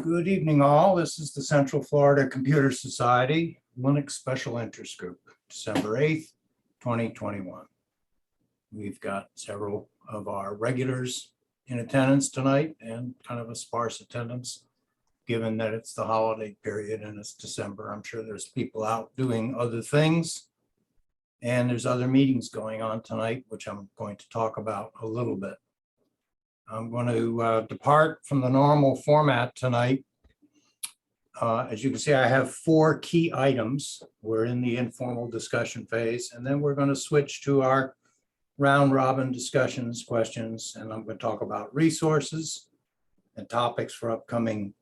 Good evening, all. This is the Central Florida Computer Society Linux Special Interest Group, December 8th, 2021. We've got several of our regulars in attendance tonight and kind of a sparse attendance, given that it's the holiday period and it's December. I'm sure there's people out doing other things, and there's other meetings going on tonight, which I'm going to talk about a little bit. I'm going to depart from the normal format tonight. As you can see, I have 4 key items. We're in the informal discussion phase, and then we're going to switch to our round robin discussions, questions, and I'm going to talk about resources and topics for upcoming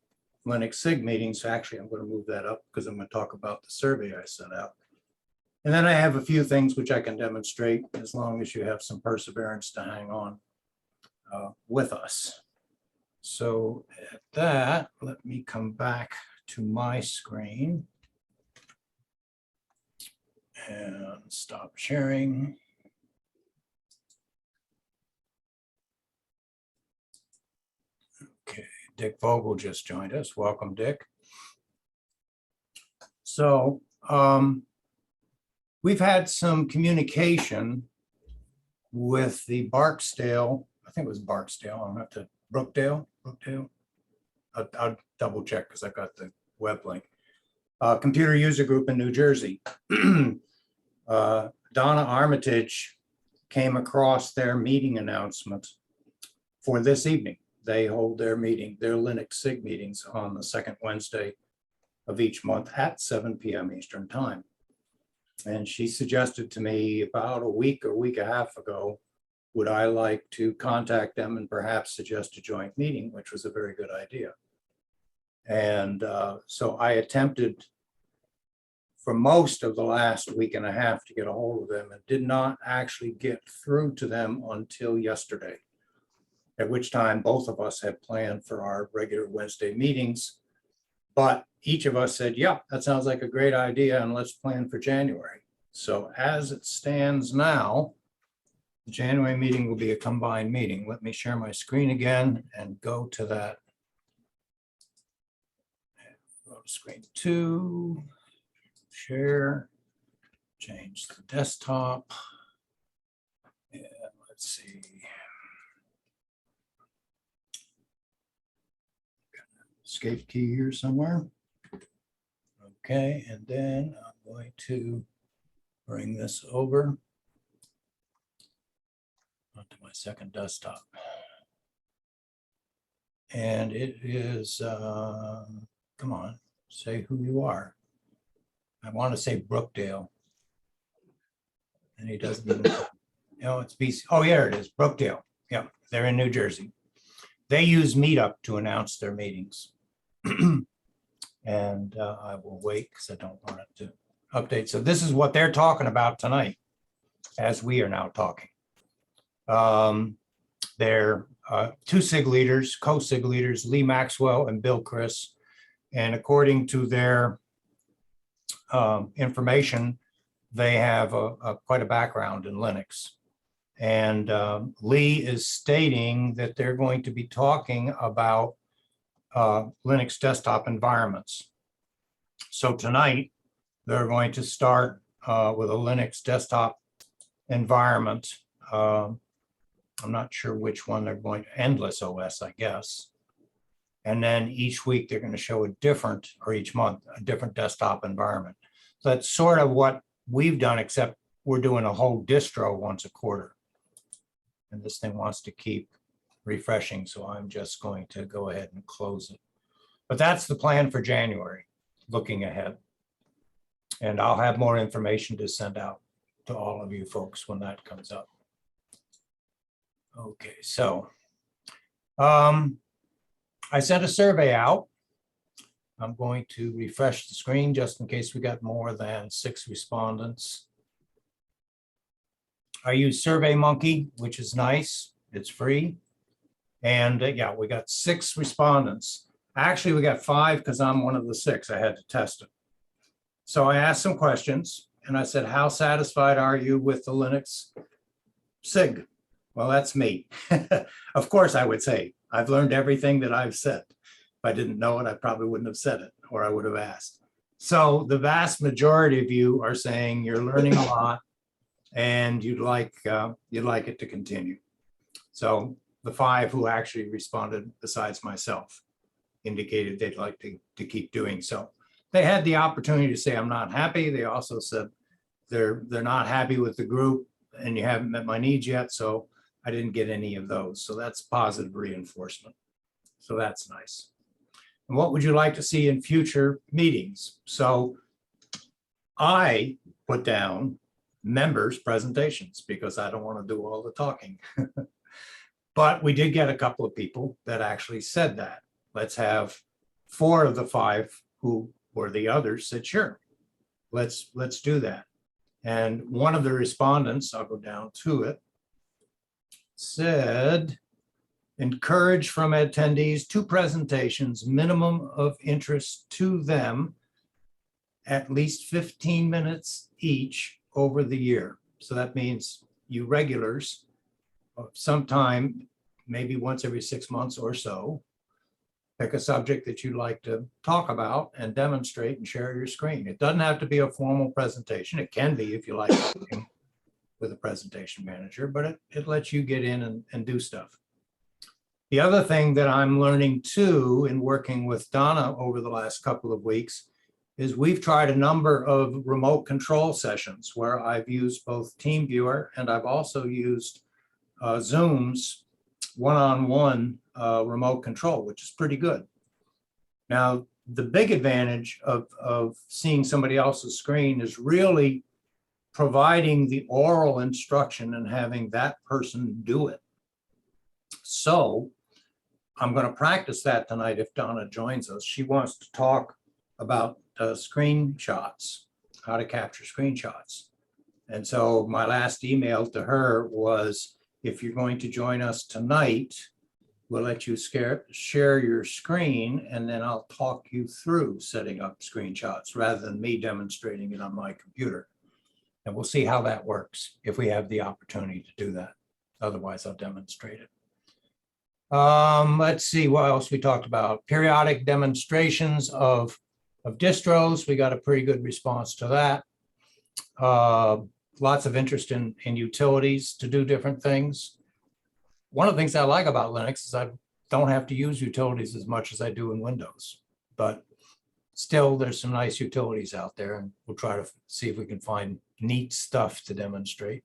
Linux Sig meetings. Actually, I'm going to move that up because I'm going to talk about the survey I sent out. And then I have a few things which I can demonstrate as long as you have some perseverance to hang on with us. So at that, let me come back to my screen and stop sharing. Okay, Dick Vogel just joined us. Welcome, Dick. So we've had some communication with the Barksdale, I think it was Barksdale, I'm going to have to, Brookdale. I'll double check because I got the web link. Computer user group in New Jersey. Donna Armitage came across their meeting announcement for this evening. They hold their meeting, their Linux Sig meetings on the second Wednesday of each month at 7 p.m. Eastern time. And she suggested to me about a week and a half ago, would I like to contact them and perhaps suggest a joint meeting, which was a very good idea. And so I attempted for most of the last week and a half to get a hold of them and did not actually get through to them until yesterday, at which time both of us had planned for our regular Wednesday meetings. But each of us said, yeah, that sounds like a great idea, and let's plan for January. So as it stands now, the January meeting will be a combined meeting. Let me share my screen again and go to that. Go to screen 2, share, change the desktop. And let's see. Escape key here somewhere. Okay, and then I'm going to bring this over onto my second desktop. And it is, come on, say who you are. I want to say Brookdale. And he doesn't even, it's BC. Oh, yeah, it is, Brookdale. Yeah, they're in New Jersey. They use Meetup to announce their meetings. And I will wait because I don't want it to update. So this is what they're talking about tonight, as we are now talking. They're 2 SIG leaders, co-SIG leaders, Lee Maxwell and Bill Chris. And according to their information, they have quite a background in Linux. And Lee is stating that they're going to be talking about Linux desktop environments. So tonight, they're going to start with a Linux desktop environment. I'm not sure which one they're going to, Endless OS, I guess. And then each week they're going to show a different, or each month, a different desktop environment. So that's sort of what we've done, except we're doing a whole distro once a quarter. And this thing wants to keep refreshing, so I'm just going to go ahead and close it. But that's the plan for January, looking ahead. And I'll have more information to send out to all of you folks when that comes up. Okay, so I sent a survey out. I'm going to refresh the screen just in case we got more than 6 respondents. I use SurveyMonkey, which is nice. It's free. And yeah, we got 6 respondents. Actually, we got 5 because I'm one of the 6. I had to test it. So I asked some questions and I said, how satisfied are you with the Linux Sig? Well, that's me. Of course, I would say I've learned everything that I've said. I didn't know it, I probably wouldn't have said it, or I would have asked. So the vast majority of you are saying you're learning a lot and you'd like it to continue. So the 5 who actually responded, besides myself, indicated they'd like to keep doing so. They had the opportunity to say, I'm not happy. They also said they're not happy with the group and you haven't met my needs yet. So I didn't get any of those. So that's positive reinforcement. So that's nice. And what would you like to see in future meetings? So I put down members' presentations because I don't want to do all the talking. But we did get a couple of people that actually said that. Let's have 4 of the 5 who were the others said, sure, let's do that. And one of the respondents, I'll go down to it, said, encourage from attendees 2 presentations, minimum of interest to them, at least 15 minutes each over the year. So that means you regulars, sometime, maybe once every 6 months or so, pick a subject that you'd like to talk about and demonstrate and share your screen. It doesn't have to be a formal presentation. It can be if you like working with a presentation manager, but it lets you get in and do stuff. The other thing that I'm learning too in working with Donna over the last couple of weeks is we've tried a number of remote control sessions where I've used both TeamViewer and I've also used Zoom's one-on-one remote control, which is pretty good. Now, the big advantage of seeing somebody else's screen is really providing the oral instruction and having that person do it. So I'm going to practice that tonight if Donna joins us. She wants to talk about screenshots, how to capture screenshots. And so my last email to her was, if you're going to join us tonight, we'll let you share your screen and then I'll talk you through setting up screenshots rather than me demonstrating it on my computer. And we'll see how that works if we have the opportunity to do that. Otherwise, I'll demonstrate it. Let's see what else we talked about. Periodic demonstrations of distros. We got a pretty good response to that. Lots of interest in utilities to do different things. One of the things I like about Linux is I don't have to use utilities as much as I do in Windows, but still there's some nice utilities out there and we'll try to see if we can find neat stuff to demonstrate.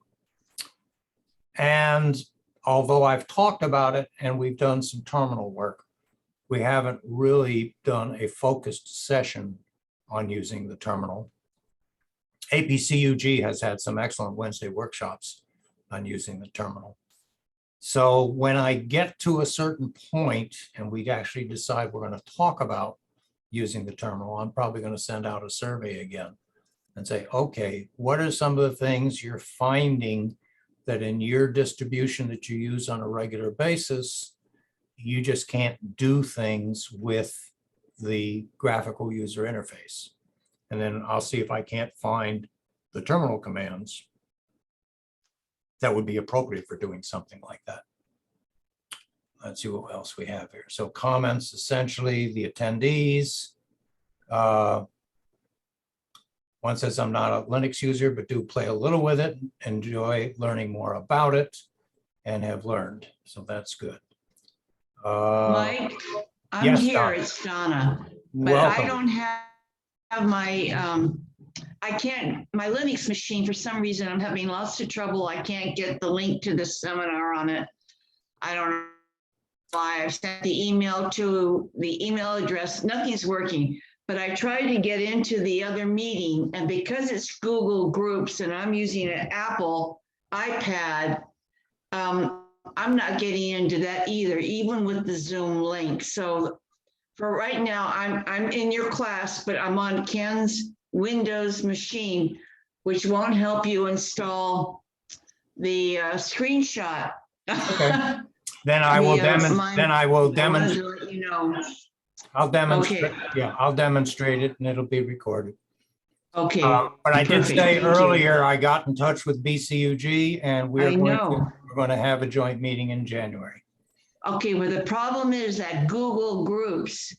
And although I've talked about it and we've done some terminal work, we haven't really done a focused session on using the terminal. APCUG has had some excellent Wednesday workshops on using the terminal. So when I get to a certain point and we actually decide we're going to talk about using the terminal, I'm probably going to send out a survey again and say, okay, what are some of the things you're finding that in your distribution that you use on a regular basis, you just can't do things with the graphical user interface? And then I'll see if I can't find the terminal commands that would be appropriate for doing something like that. Let's see what else we have here. So comments, essentially the attendees. One says, I'm not a Linux user, but do play a little with it, enjoy learning more about it, and have learned. So that's good. Mike, I'm yes, here. Donna. It's Donna, but Welcome. I don't have my, I can't, my Linux machine, for some reason, I'm having lots of trouble. I can't get the link to the seminar on it. I don't know why. I've sent the email to the email address. Nothing's working, but I tried to get into the other meeting, and because it's Google Groups and I'm using an Apple iPad, I'm not getting into that either, even with the Zoom link. So for right now, I'm in your class, but I'm on Ken's Windows machine, which won't help you install the screenshot. Okay. Then I will demonstrate. You know. I'll demonstrate. Okay. Yeah, I'll demonstrate it and it'll be recorded. Okay. But I did Perfect. say Thank earlier, you. I got in touch with BCUG and we're going to have a joint meeting in January. Okay, well, the problem is that Google Groups,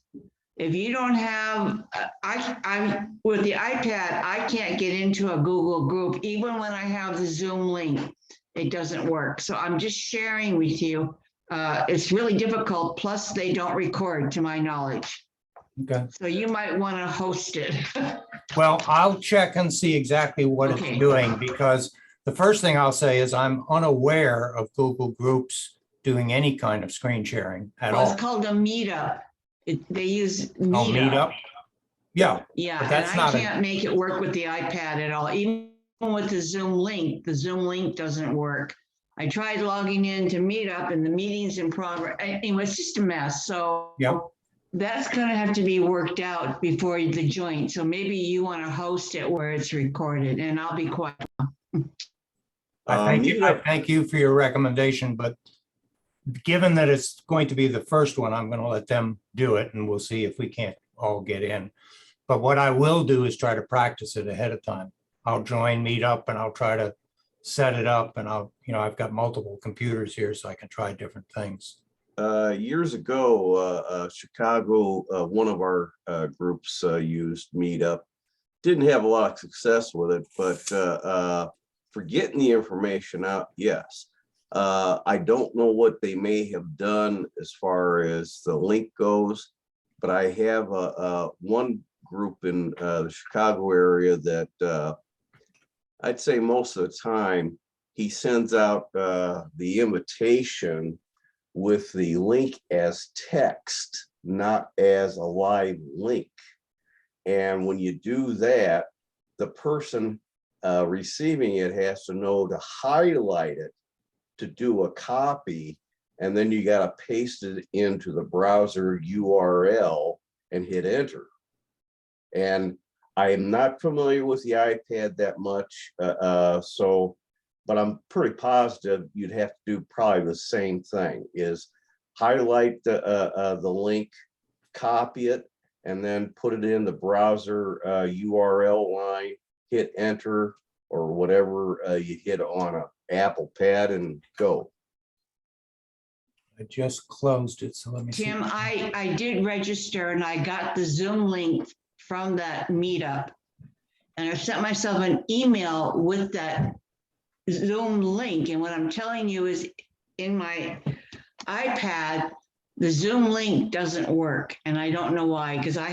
if you don't have, I with the iPad, I can't get into a Google group, even when I have the Zoom link, it doesn't work. So I'm just sharing with you. It's really difficult. Plus, they don't record, to my knowledge. Okay. So you might want to host it. Well, I'll check and see exactly what Okay. it's doing, because the first thing I'll say is I'm unaware of Google Groups doing any kind of screen sharing at Well, all. it's called a meetup. They use Oh, meetup. Meetup? Yeah, Yeah, but and that's I not a, can't make it work with the iPad at all. Even with the Zoom link doesn't work. I tried logging in to Meetup and the meeting's in progress. Anyway, it's just a mess. So Yep. that's gonna have to be worked out before the joint. So maybe you want to host it where it's recorded, and I'll be quiet. Meetup. thank you for your recommendation, but given that it's going to be the first one, I'm going to let them do it, and we'll see if we can't all get in. But what I will do is try to practice it ahead of time. I'll join Meetup and I'll try to set it up, and I've got multiple computers here, so I can try different things. Years ago, Chicago, one of our groups used Meetup. Didn't have a lot of success with it, but for getting the information out, yes. I don't know what they may have done as far as the link goes, but I have one group in the Chicago area that I'd say most of the time he sends out the invitation with the link as text, not as a live link. And when you do that, the person receiving it has to know to highlight it to do a copy, and then you got to paste it into the browser URL and hit enter. And I am not familiar with the iPad that much, but I'm pretty positive you'd have to do probably the same thing, is highlight the link, copy it, and then put it in the browser URL line, hit enter, or whatever you hit on an Apple pad, and go. I just closed it, so let me see. Tim, I did register and I got the Zoom link from that Meetup. And I sent myself an email with that Zoom link. And what I'm telling you is in my iPad, the Zoom link doesn't work. And I don't know why, because I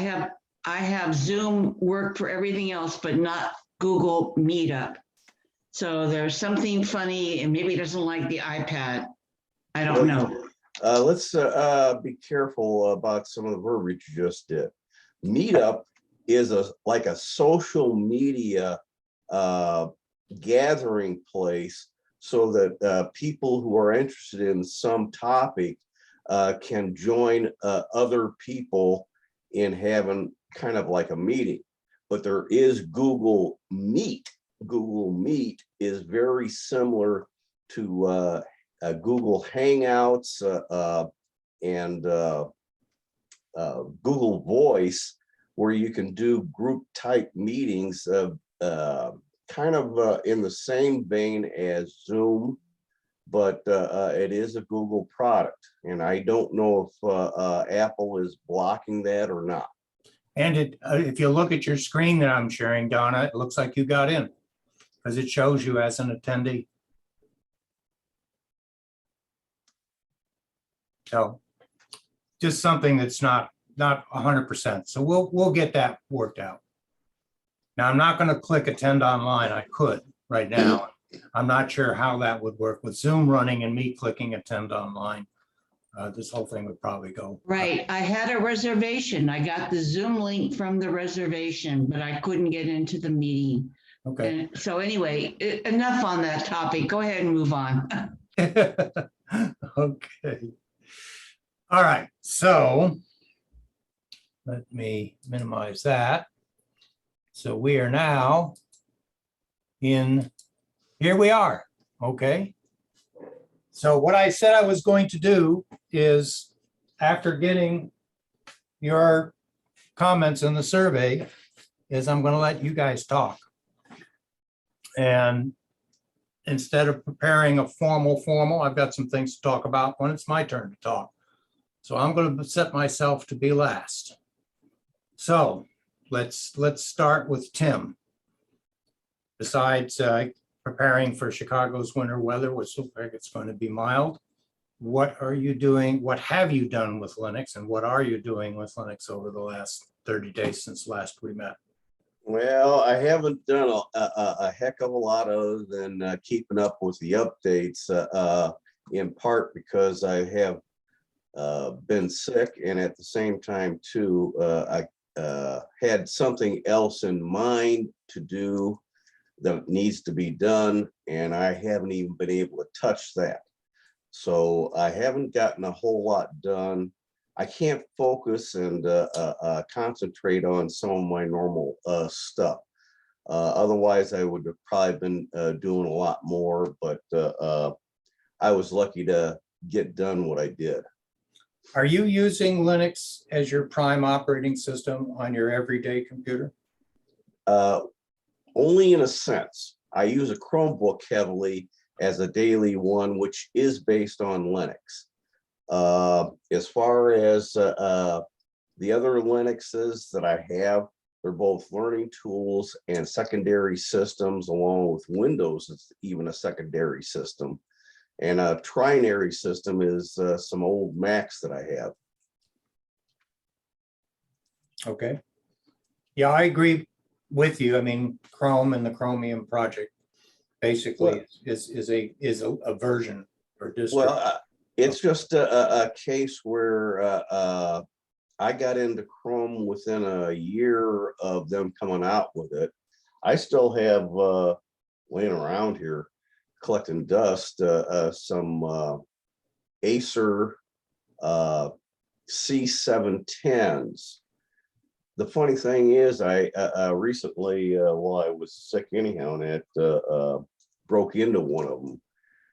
have Zoom work for everything else, but not Google Meetup. So there's something funny, and maybe it doesn't like the iPad. I don't know. Let's be careful about some of the verbiage you just did. Meetup is like a social media gathering place, so that people who are interested in some topic can join other people in having kind of like a meeting. But there is Google Meet. Google Meet is very similar to Google Hangouts and Google Voice, where you can do group type meetings kind of in the same vein as Zoom, but it is a Google product. And I don't know if Apple is blocking that or not. And if you look at your screen that I'm sharing, Donna, it looks like you got in, because it shows you as an attendee. So just something that's not 100%. So we'll get that worked out. Now, I'm not going to click attend online. I could right now. I'm not sure how that would work with Zoom running and me clicking attend online. This whole thing would probably go. Right. I had a reservation. I got the Zoom link from the reservation, but I couldn't get into the meeting. Okay. And so anyway, enough on that topic. Go ahead and move on. Okay. All right. So let me minimize that. So we are now here we are. Okay. So what I said I was going to do is, after getting your comments in the survey, is I'm going to let you guys talk. And instead of preparing a formal, I've got some things to talk about when it's my turn to talk. So I'm going to set myself to be last. So let's start with Tim. Besides preparing for Chicago's winter weather, which looks like it's going to be mild, what are you doing? What have you done with Linux, and what are you doing with Linux over the last 30 days since last we met? Well, I haven't done a heck of a lot other than keeping up with the updates, in part because I have been sick, and at the same time too, I had something else in mind to do that needs to be done, and I haven't even been able to touch that. So I haven't gotten a whole lot done. I can't focus and concentrate on some of my normal stuff. Otherwise, I would have probably been doing a lot more, but I was lucky to get done what I did. Are you using Linux as your prime operating system on your everyday computer? Only in a sense. I use a Chromebook heavily as a daily one, which is based on Linux. As far as the other Linuxes that I have, they're both learning tools and secondary systems, along with Windows. It's even a secondary system. And a trinary system is some old Macs that I have. Okay. Yeah, I agree with you. I mean, Chrome and the Chromium project basically is a version or distro. Well, it's just a case where I got into Chrome within a year of them coming out with it. I still have laying around here collecting dust some Acer C710s. The funny thing is, I recently, while I was sick anyhow, and it broke into one of them,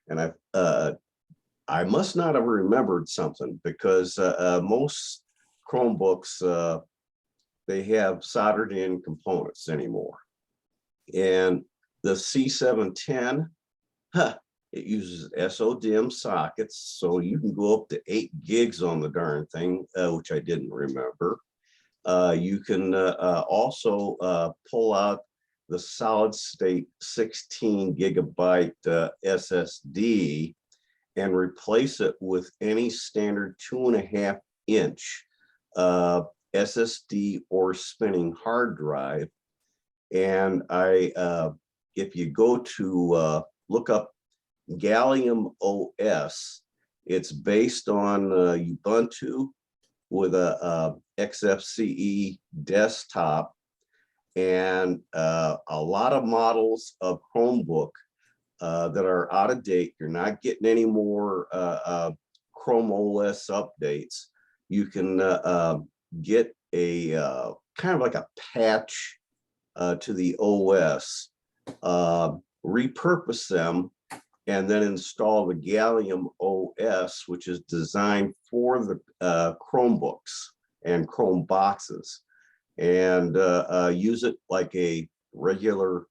and I must not have remembered something, because most Chromebooks, they have soldered in components anymore. And the C710, it uses SODIMM sockets, so you can go up to 8 gigs on the darn thing, which I didn't remember. You can also pull out the solid state 16 gigabyte SSD and replace it with any standard 2.5 inch SSD or spinning hard drive. And if you go to look up Gallium OS, it's based on Ubuntu with a XFCE desktop, and a lot of models of Chromebook that are out of date. You're not getting any more Chrome OS updates. You can get a kind of like a patch to the OS, repurpose them, and then install the Gallium OS, which is designed for the Chromebooks and Chrome boxes, and use it like a regular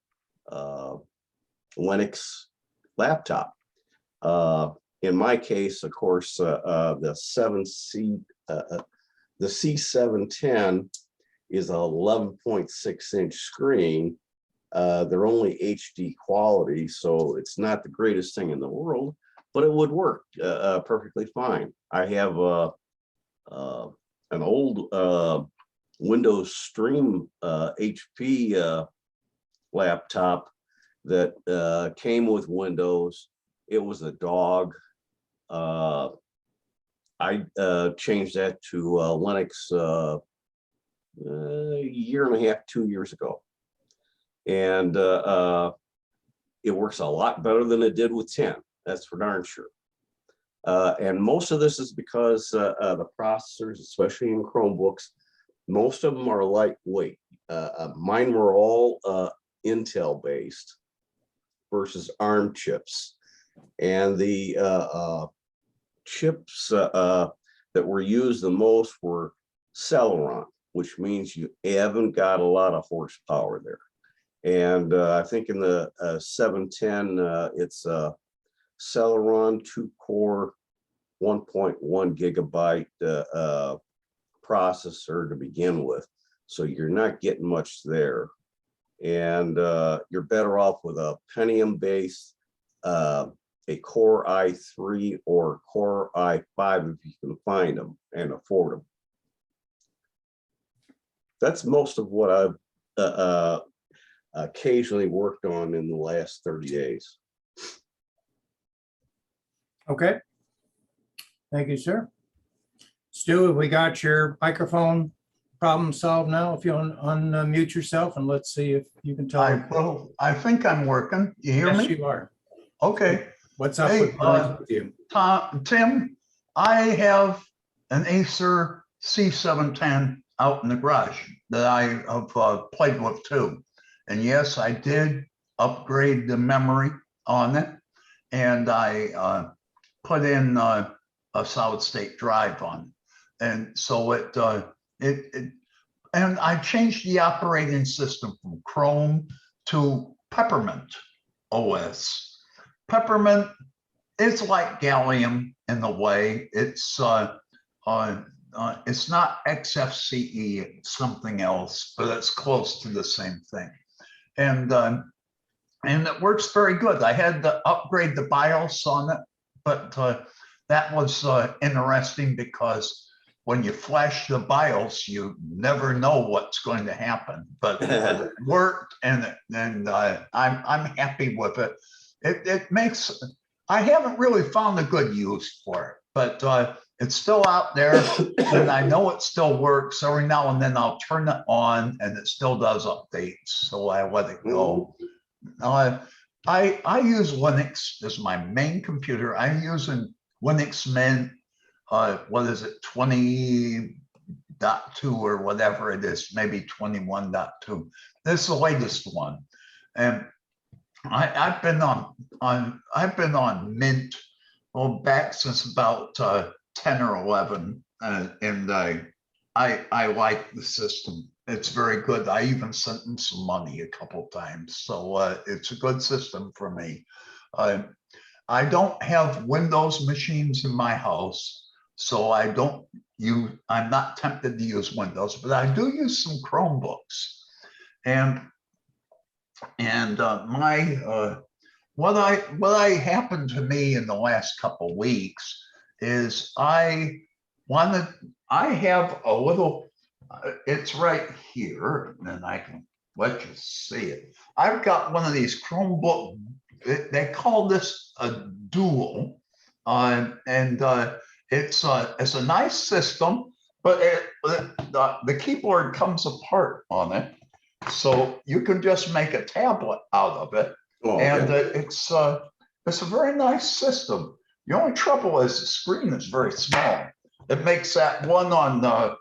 Linux laptop. In my case, of course, the C710 is a 11.6 inch screen. They're only HD quality, so it's not the greatest thing in the world, but it would work perfectly fine. I have an old Windows Stream HP laptop that came with Windows. It was a dog. I changed that to Linux a year and a half, 2 years ago. And it works a lot better than it did with 10. That's for darn sure. And most of this is because the processors, especially in Chromebooks, most of them are lightweight. Mine were all Intel based versus ARM chips. And the chips that were used the most were Celeron, which means you haven't got a lot of horsepower there. And I think in the 710, it's a Celeron 2-core, 1.1 gigabyte processor to begin with. So you're not getting much there. And you're better off with a Pentium based, a Core i3 or Core i5 if you can find them and afford them. That's most of what I've occasionally worked on in the last 30 days. Okay. Thank you, sir. Stu, have we got your microphone problem solved now? If you unmute yourself and let's see if you can tell. I think I'm working. You hear Yes, me? you are. Okay. What's up Hey, with you? Tim, I have an Acer C710 out in the garage that I have played with too. And yes, I did upgrade the memory on it. And I put in a solid state drive on it. And so and I changed the operating system from Chrome to Peppermint OS. Peppermint is like Gallium in the way it's not XFCE, it's something else, but it's close to the same thing. And it works very good. I had to upgrade the BIOS on it, but that was interesting because when you flash the BIOS, you never know what's going to happen. But it worked, and I'm happy with it. It makes, I haven't really found a good use for it, but it's still out there, and I know it still works. Every now and then I'll turn it on, and it still does updates, so I let it go. I use Linux as my main computer. I'm using Linux Mint, what is it, 20.2 or whatever it is, maybe 21.2. This is the latest one, and I've been on Mint back since about 10 or 11, and I like the system. It's very good. I even sent them some money a couple times, so it's a good system for me. I don't have Windows machines in my house, so I'm not tempted to use Windows, but I do use some Chromebooks. And what happened to me in the last couple of weeks is I have a little, it's right here, and I can let you see it. I've got one of these Chromebook, they call this a dual, and it's a nice system, but the keyboard comes apart on it, so you can just make a tablet out of it. Oh, and it's a very nice system. The only trouble is the screen is very small. It makes that one on the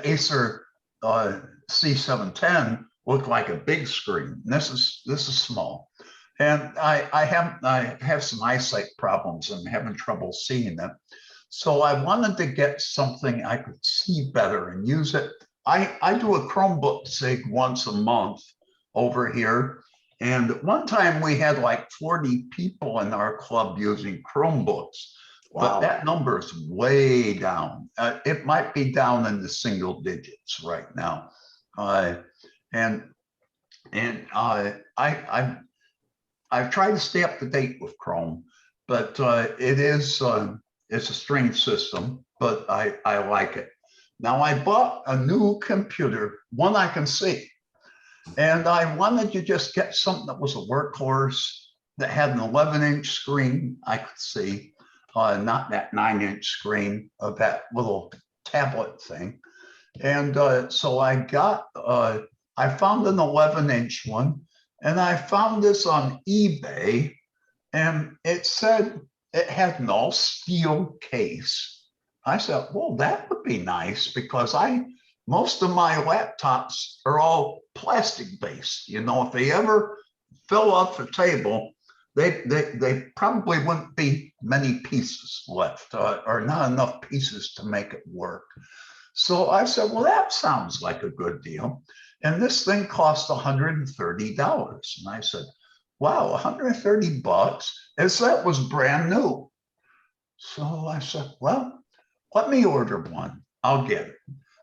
Acer C710 look like a big screen. This is small, and I have some eyesight problems and having trouble seeing it. So I wanted to get something I could see better and use it. I do a Chromebook Sig once a month over here. And one time we had like 40 people in our club using Chromebooks. Wow. But that number is way down. It might be down in the single digits right now. I've tried to stay up to date with Chrome, but it's a strange system, but I like it. Now I bought a new computer, one I can see. And I wanted to just get something that was a workhorse, that had an 11-inch screen I could see, not that 9-inch screen of that little tablet thing. And so I found an 11-inch one, and I found this on eBay, and it said it had an all steel case. I said, well, that would be nice, because most of my laptops are all plastic based. You know, if they ever fill up the table, they probably wouldn't be many pieces left, or not enough pieces to make it work. So I said, well, that sounds like a good deal. And this thing cost $130. And I said, wow, 130 bucks, as that was brand new. So I said, well, let me order one. I'll get it.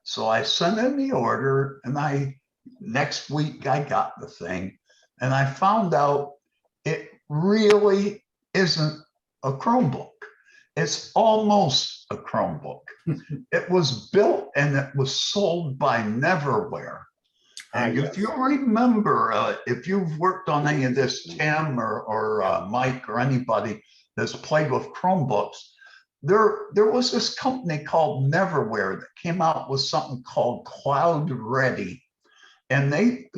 So I sent in the order, and next week I got the thing, and I found out it really isn't a Chromebook. It's almost a Chromebook. It was built and it was sold by Neverware. And if you remember, if you've worked on any of this, Tim or Mike or anybody that's played with Chromebooks, there was this company called Neverware that came out with something called Cloud Ready. And they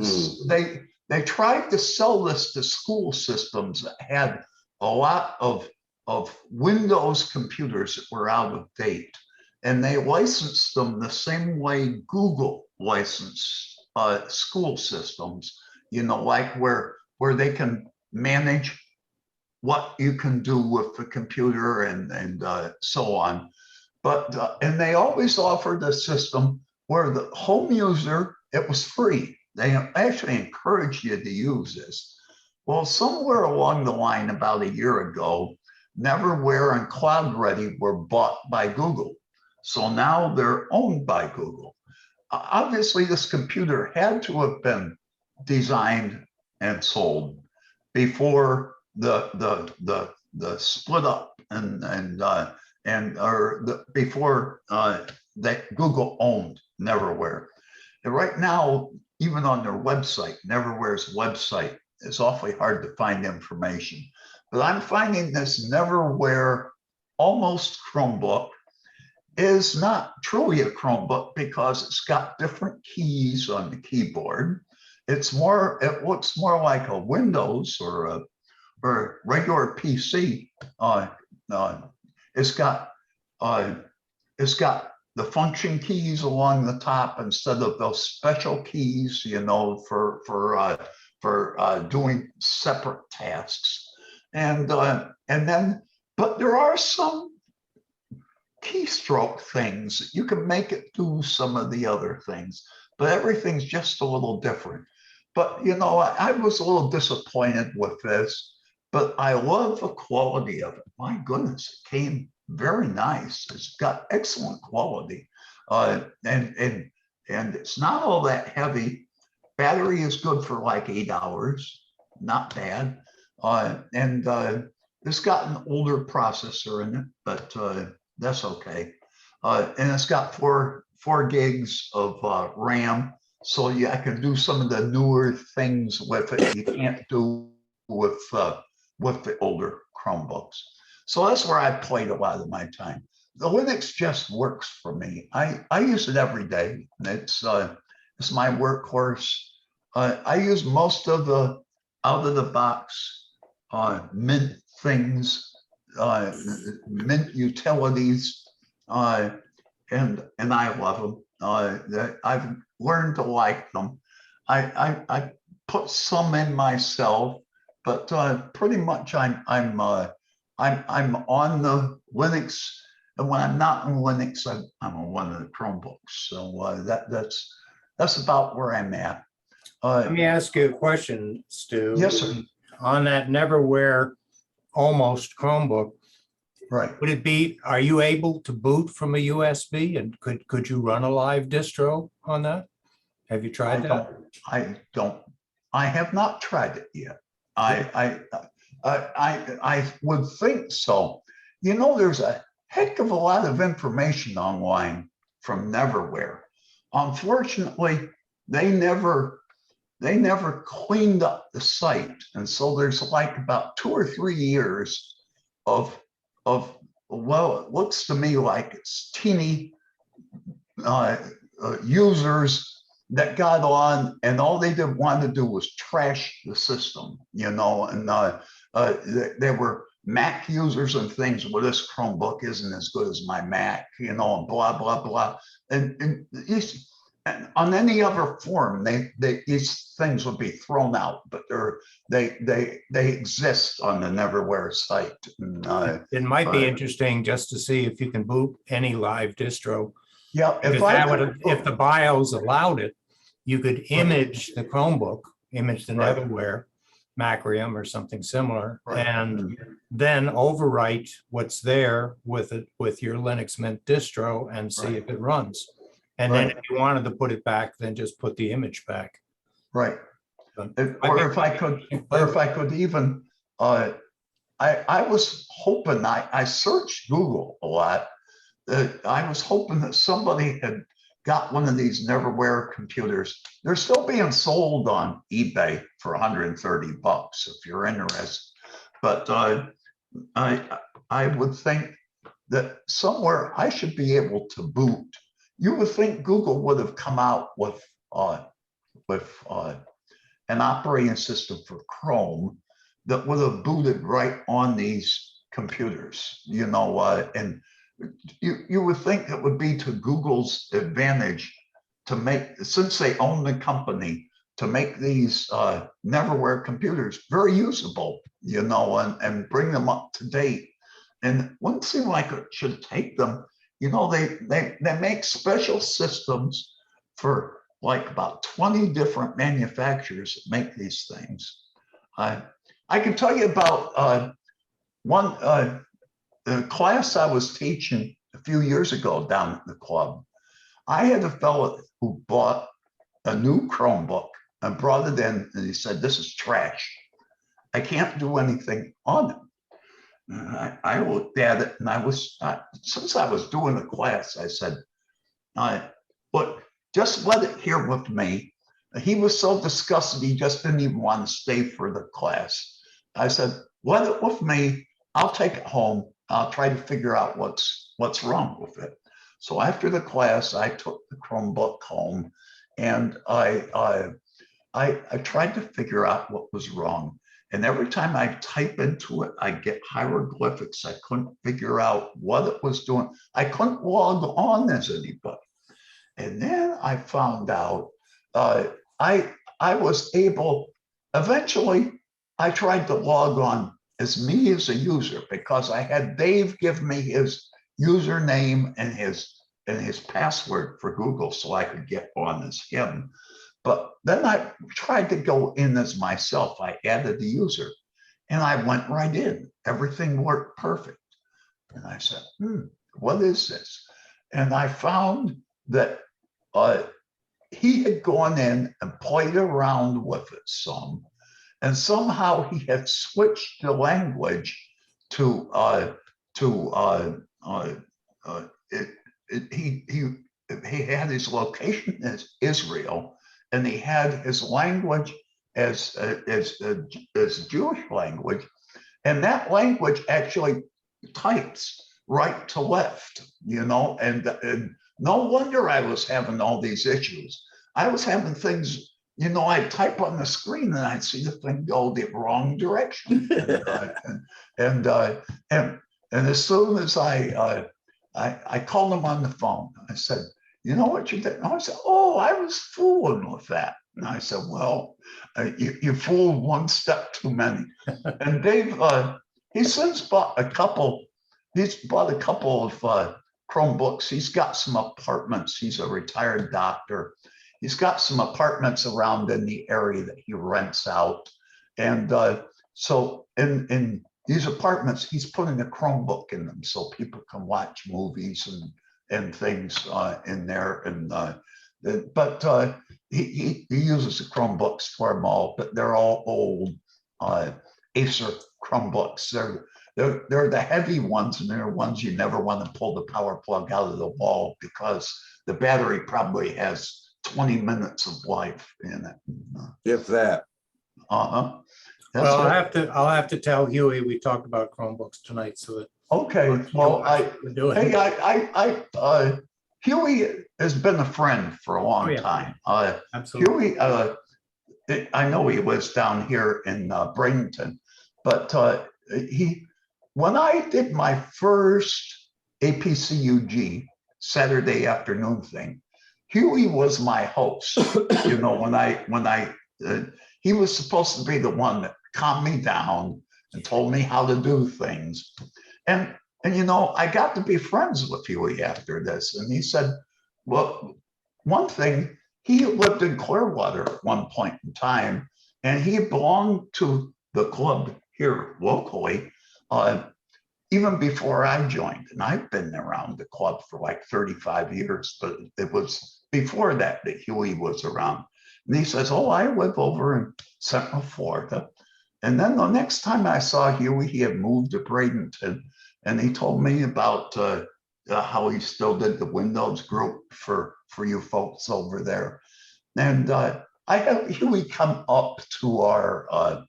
tried to sell this to school systems that had a lot of Windows computers that were out of date. And they licensed them the same way Google licensed school systems, like where they can manage what you can do with the computer and so on. But and they always offered a system where the home user, it was free. They actually encouraged you to use this. Well, somewhere along the line, about a year ago, Neverware and Cloud Ready were bought by Google. So now they're owned by Google. Obviously, this computer had to have been designed and sold before the split up before that Google owned Neverware. And right now, even on their website, Neverware's website, it's awfully hard to find information. But I'm finding this Neverware almost Chromebook is not truly a Chromebook because it's got different keys on the keyboard. It looks more like a Windows or a regular PC. It's got the function keys along the top instead of those special keys, for doing separate tasks. But there are some keystroke things. You can make it do some of the other things, but everything's just a little different. But, I was a little disappointed with this, but I love the quality of it. My goodness, it came very nice. It's got excellent quality. And it's not all that heavy. Battery is good for like 8 hours, not bad. It's got an older processor in it, but that's okay. And it's got four gigs of RAM. So I can do some of the newer things with it you can't do with the older Chromebooks. So that's where I played a lot of my time. The Linux just works for me. I use it every day. It's my workhorse. I use most of the out of the box Mint things, Mint utilities, and I love them. I've learned to like them. I put some in myself, but pretty much I'm on the Linux, and when I'm not in Linux, I'm on one of the Chromebooks. So that's about where I'm at. Let me ask you a question, Stu. Yes, sir. On that Neverware almost Chromebook, Right. are you able to boot from a USB, and could you run a live distro on that? Have you tried that? I have not tried it yet. I would think so. There's a heck of a lot of information online from Neverware. Unfortunately, they never cleaned up the site. And so there's like about 2 or 3 years of well, it looks to me like it's teeny users that got on, and all they did want to do was trash the system, and they were Mac users and things. Well, this Chromebook isn't as good as my Mac, and blah, blah, blah. And on any other forum, these things would be thrown out, but they exist on the Neverware site. And, It might be interesting just to see if you can boot any live distro. yeah, If the BIOS allowed it, you could image the Chromebook, image the Right. Neverware, Macrium or something similar, Right. and then overwrite what's there with it, with your Linux Mint distro and see Right. if it runs. And then Right. if you wanted to put it back, then just put the image back. Right. But Or if I could even, I was hoping, I searched Google a lot. I was hoping that somebody had got one of these Neverware computers. They're still being sold on eBay for 130 bucks if you're interested. But I would think that somewhere I should be able to boot. You would think Google would have come out with an operating system for Chrome that would have booted right on these computers, and you would think it would be to Google's advantage to make, since they own the company, to make these Neverware computers very usable, and bring them up to date. And it wouldn't seem like it should take them, they make special systems for like about 20 different manufacturers that make these things. I can tell you about one the class I was teaching a few years ago down at the club. I had a fellow who bought a new Chromebook and brought it in, and he said, "This is trash. I can't do anything on it." And I looked at it, and since I was doing the class, I said, "Look, just let it here with me." He was so disgusted, he just didn't even want to stay for the class. I said, "Let it with me. I'll take it home. I'll try to figure out what's wrong with it." So after the class, I took the Chromebook home, and I tried to figure out what was wrong. And every time I type into it, I get hieroglyphics. I couldn't figure out what it was doing. I couldn't log on as anybody. And then I found out I was able, eventually, I tried to log on as me as a user because I had Dave give me his username and his password for Google so I could get on as him. But then I tried to go in as myself. I added the user and I went right in. Everything worked perfect. And I said, what is this? And I found that he had gone in and played around with it some, and somehow he had switched the language to he had his location as Israel, and he had his language as Jewish language, and that language actually types right to left, and no wonder I was having all these issues. I was having things, I'd type on the screen and I'd see the thing go the wrong direction. And as soon as I called him on the phone, I said, "You know what you did?" And I said, "Oh, I was fooling with that." And I said, "Well, you fooled one step too many." And Dave, he's since bought a couple. He's bought a couple of Chromebooks. He's got some apartments. He's a retired doctor. He's got some apartments around in the area that he rents out. And so in these apartments, he's putting a Chromebook in them so people can watch movies and things in there. And but he uses the Chromebooks for them all, but they're all old Acer Chromebooks. They're the heavy ones, and they're ones you never want to pull the power plug out of the wall because the battery probably has 20 minutes of life in it. If that. Well, That's I'll have to tell Huey we talked about Chromebooks tonight, so that okay. Well, we're doing. Hey, Huey has been a friend for a long time. Absolutely. Huey, I know he lives down here in Bradenton, but when I did my first APCUG Saturday afternoon thing, Huey was my host. He was supposed to be the one that calmed me down and told me how to do things. And I got to be friends with Huey after this. And he said, well, one thing, he lived in Clearwater at one point in time, and he belonged to the club here locally, even before I joined. And I've been around the club for like 35 years, but it was before that Huey was around. And he says, oh, I live over in Central Florida. And then the next time I saw Huey, he had moved to Bradenton, and he told me about how he still did the Windows group for you folks over there. And I had Huey come up to our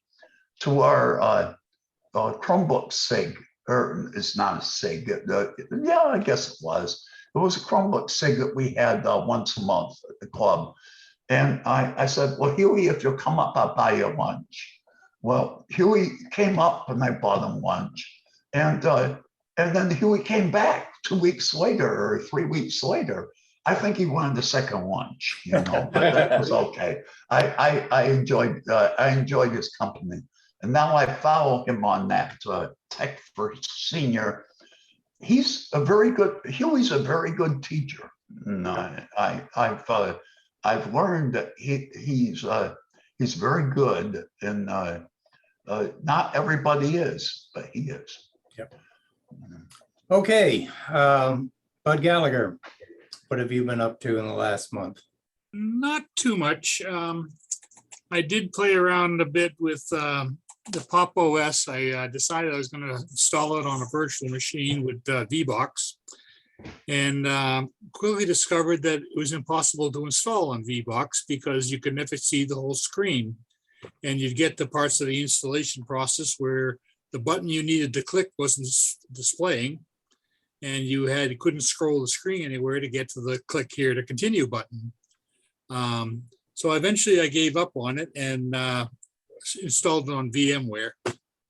Chromebook Sig, or it's not a Sig. Yeah, I guess it was. It was a Chromebook Sig that we had once a month at the club. And I said, well, Huey, if you'll come up, I'll buy you lunch. Well, Huey came up and I bought him lunch. And then Huey came back 2 weeks later or 3 weeks later. I think he wanted a second lunch, but that was okay. I enjoyed his company. And now I follow him on that Tech for Senior. Huey's a very good teacher. And I've learned that he's very good, and not everybody is, but he is. Yep. Okay, Bud Gallagher, what have you been up to in the last month? Not too much. I did play around a bit with the Pop OS. I decided I was going to install it on a virtual machine with VBox, and quickly discovered that it was impossible to install on VBox because you could never see the whole screen, and you'd get the parts of the installation process where the button you needed to click wasn't displaying, and you couldn't scroll the screen anywhere to get to the click here to continue button. So eventually I gave up on it and installed it on VMware.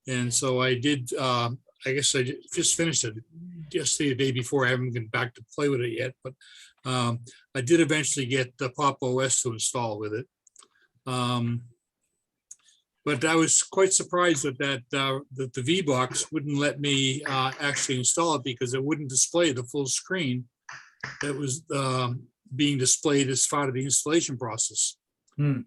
And so I did, I guess I just finished it yesterday, the day before. I haven't been back to play with it yet, but I did eventually get the Pop OS to install with it. But I was quite surprised that the VBox wouldn't let me actually install it because it wouldn't display the full screen that was being displayed as part of the installation process. And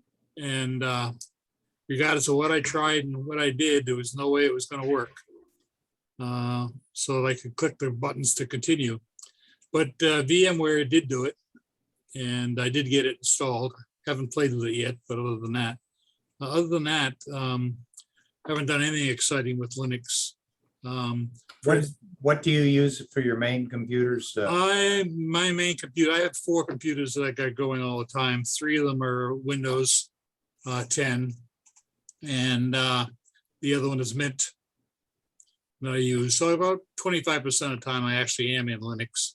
regardless of what I tried and what I did, there was no way it was going to work. So I could click the buttons to continue. But VMware did do it, and I did get it installed. Haven't played with it yet, but other than that, haven't done anything exciting with Linux. What do you use for your main computers? My main computer, I have 4 computers that I got going all the time. 3 of them are Windows 10, and the other one is Mint that I use. So about 25% of the time I actually am in Linux,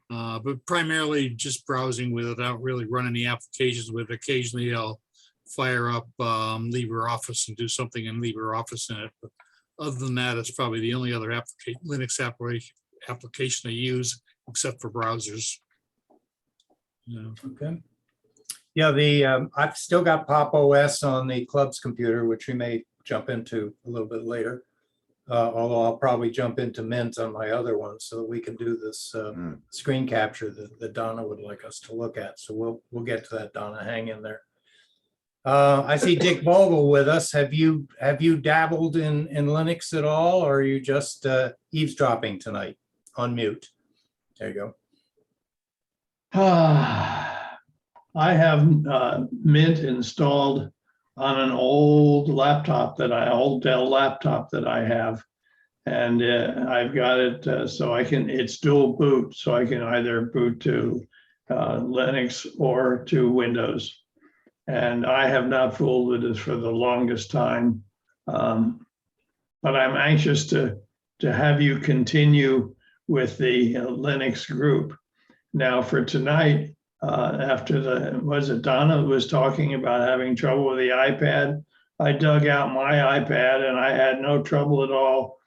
but primarily just browsing with it. I don't really run any applications with it. Occasionally I'll fire up LibreOffice and do something in LibreOffice in it. But other than that, it's probably the only other Linux application I use, except for browsers. Yeah. Okay. Yeah, I've still got Pop OS on the club's computer, which we may jump into a little bit later. Although I'll probably jump into Mint on my other one so that we can do this screen capture that Donna would like us to look at. So we'll get to that, Donna. Hang in there. I see Dick Vogel with us. Have you dabbled in Linux at all, or are you just eavesdropping tonight on mute? There you go. I have Mint installed on an old Dell laptop that I have, and I've got it so it's dual boot, so I can either boot to Linux or to Windows. And I have not fooled with it for the longest time, but I'm anxious to have you continue with the Linux group. Now for tonight, after Donna was talking about having trouble with the iPad, I dug out my iPad and I had no trouble at all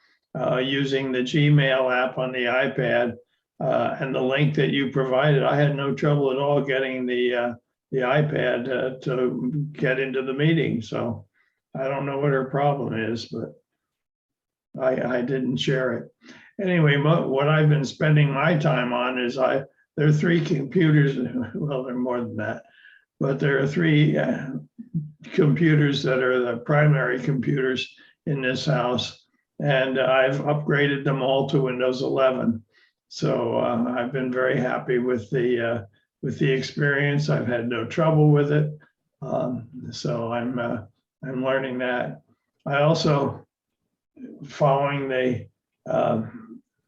using the Gmail app on the iPad, and the link that you provided. I had no trouble at all getting the iPad to get into the meeting. So I don't know what her problem is, but I didn't share it. Anyway, what I've been spending my time on is there are 3 computers. Well, there are more than that. but there are three computers that are the primary computers in this house. And I've upgraded them all to Windows 11. So I've been very happy with the experience. I've had no trouble with it. So I'm learning that. I also, following the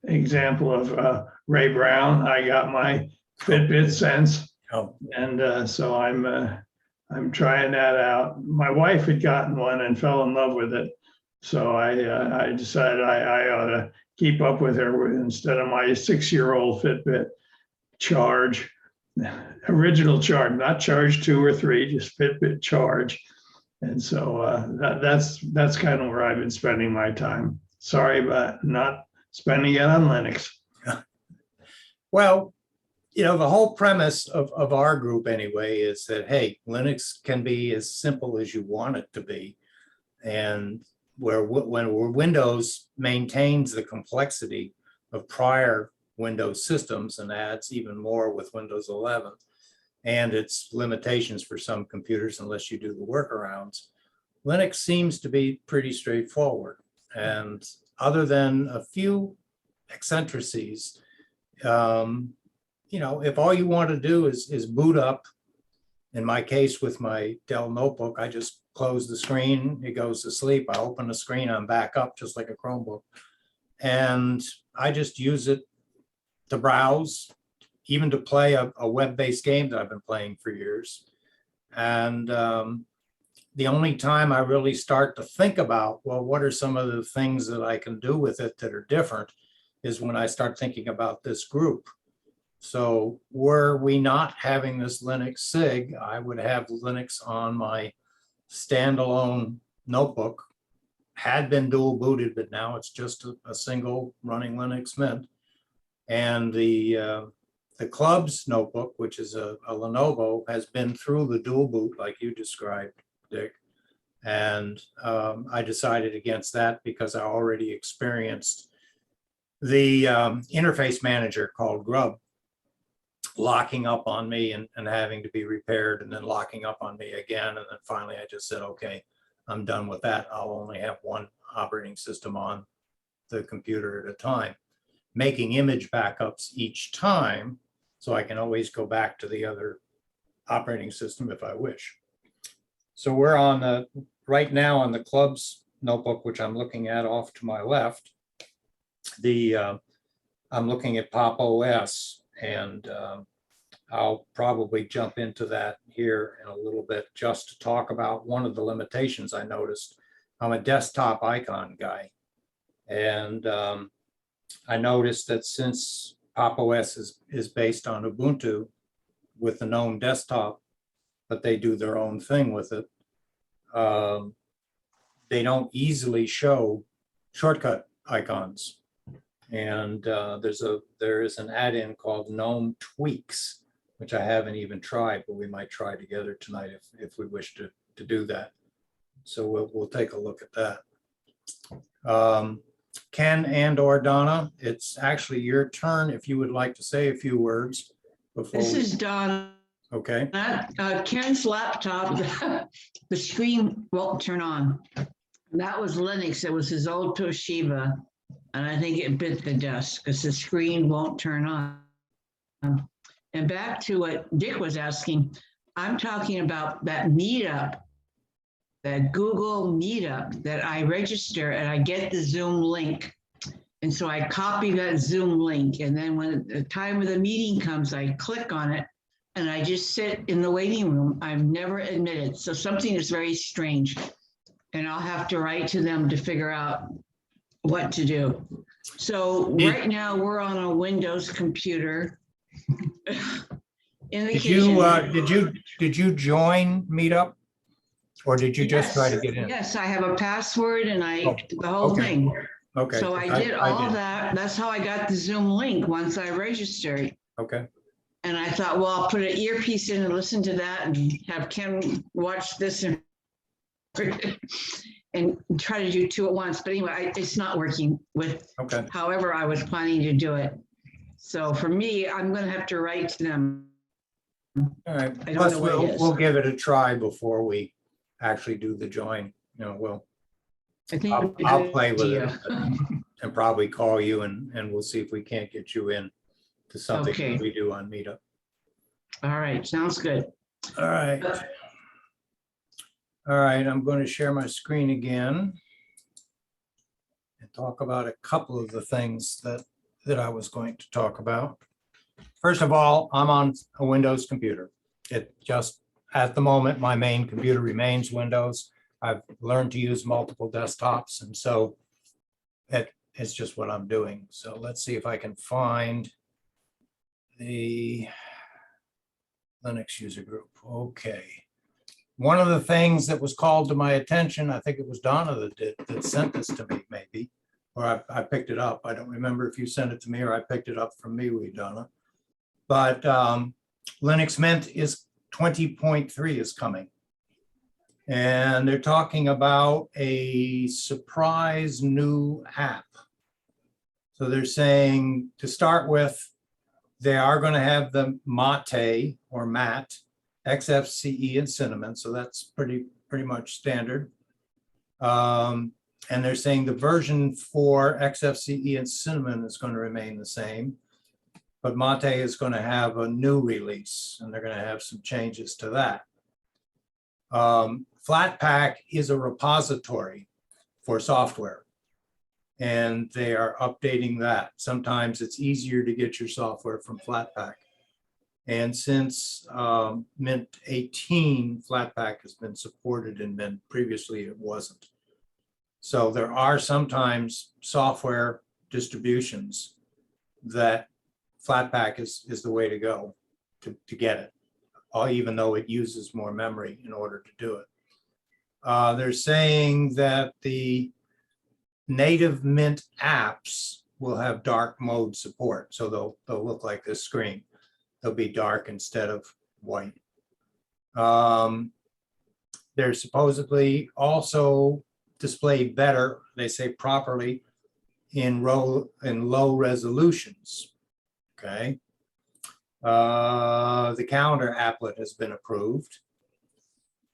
example of Ray Brown, I got my Fitbit Sense, Oh, and so I'm trying that out. My wife had gotten one and fell in love with it, so I decided I ought to keep up with her instead of my 6-year-old Fitbit Charge, original Charge, not Charge 2 or 3, just Fitbit Charge. And so that's kind of where I've been spending my time. Sorry, but not spending it on Linux. well, the whole premise of our group anyway is that, hey, Linux can be as simple as you want it to be. And when Windows maintains the complexity of prior Windows systems and adds even more with Windows 11 and its limitations for some computers, unless you do the workarounds, Linux seems to be pretty straightforward. And other than a few eccentricities, if all you want to do is boot up, in my case with my Dell notebook, I just close the screen, it goes to sleep. I open the screen, I'm back up just like a Chromebook. And I just use it to browse, even to play a web-based game that I've been playing for years. And the only time I really start to think about, well, what are some of the things that I can do with it that are different, is when I start thinking about this group. So were we not having this Linux Sig, I would have Linux on my standalone notebook, had been dual booted, but now it's just a single running Linux Mint. And the club's notebook, which is a Lenovo, has been through the dual boot like you described, Dick. And I decided against that because I already experienced the interface manager called Grub locking up on me and having to be repaired, and then locking up on me again. And then finally I just said, okay, I'm done with that. I'll only have one operating system on the computer at a time, making image backups each time, so I can always go back to the other operating system if I wish. So we're on right now on the club's notebook, which I'm looking at off to my left. I'm looking at Pop OS, and I'll probably jump into that here in a little bit just to talk about one of the limitations I noticed. I'm a desktop icon guy, and I noticed that since Pop OS is based on Ubuntu with the Gnome desktop, but they do their own thing with it, they don't easily show shortcut icons. And there is an add-in called Gnome Tweaks, which I haven't even tried, but we might try together tonight if we wish to do that. So we'll take a look at that. Ken and/or Donna, it's actually your turn if you would like to say a few words before. This is Donna. Okay. Ken's laptop, the screen won't turn on. That was Linux. It was his old Toshiba. And I think it bit the dust because the screen won't turn on. And back to what Dick was asking, I'm talking about that meetup, that Google meetup that I register and I get the Zoom link. And so I copy that Zoom link. And then when the time of the meeting comes, I click on it and I just sit in the waiting room. I'm never admitted. So something is very strange. And I'll have to write to them to figure out what to do. So right now we're on a Windows computer. In the kitchen. Did you join Meetup, or did you just try to get in? Yes, I have a password and the whole okay. thing. Okay. So I did all that. That's how I got the Zoom link once I registered. Okay. And I thought, well, I'll put an earpiece in and listen to that and have Ken watch this and try to do two at once. But anyway, it's not working with however I was planning to do it. So for me, I'm going to have to write to them All right, I don't plus know what it we'll, is. we'll give it a try before we actually do the join. You know, I think I'll, it'd be a I'll good play with it idea. and probably call you and we'll see if we can't get you in to something Okay. that we do on Meetup. All right, sounds good. All right. All right, I'm going to share my screen again and talk about a couple of the things that I was going to talk about. First of all, I'm on a Windows computer. It just, at the moment, my main computer remains Windows. I've learned to use multiple desktops, and so it's just what I'm doing. So let's see if I can find the Linux user group. Okay. One of the things that was called to my attention, I think it was Donna that sent this to me, maybe, or I picked it up. I don't remember if you sent it to me or I picked it up from MeWe, Donna. But Linux Mint is 20.3 is coming. And they're talking about a surprise new app. So they're saying, to start with, they are going to have the Mate or Mat, XFCE and Cinnamon. So that's pretty much standard. And they're saying the version for XFCE and Cinnamon is going to remain the same. But Mate is going to have a new release, and they're going to have some changes to that. Flatpak is a repository for software, and they are updating that. Sometimes it's easier to get your software from Flatpak. And since Mint 18, Flatpak has been supported in Mint. Previously, it wasn't. So there are sometimes software distributions that Flatpak is the way to go to get it, even though it uses more memory in order to do it. They're saying that the native Mint apps will have dark mode support. So they'll look like this screen. They'll be dark instead of white. They're supposedly also displayed better, they say properly, in low resolutions. Okay. The calendar applet has been approved,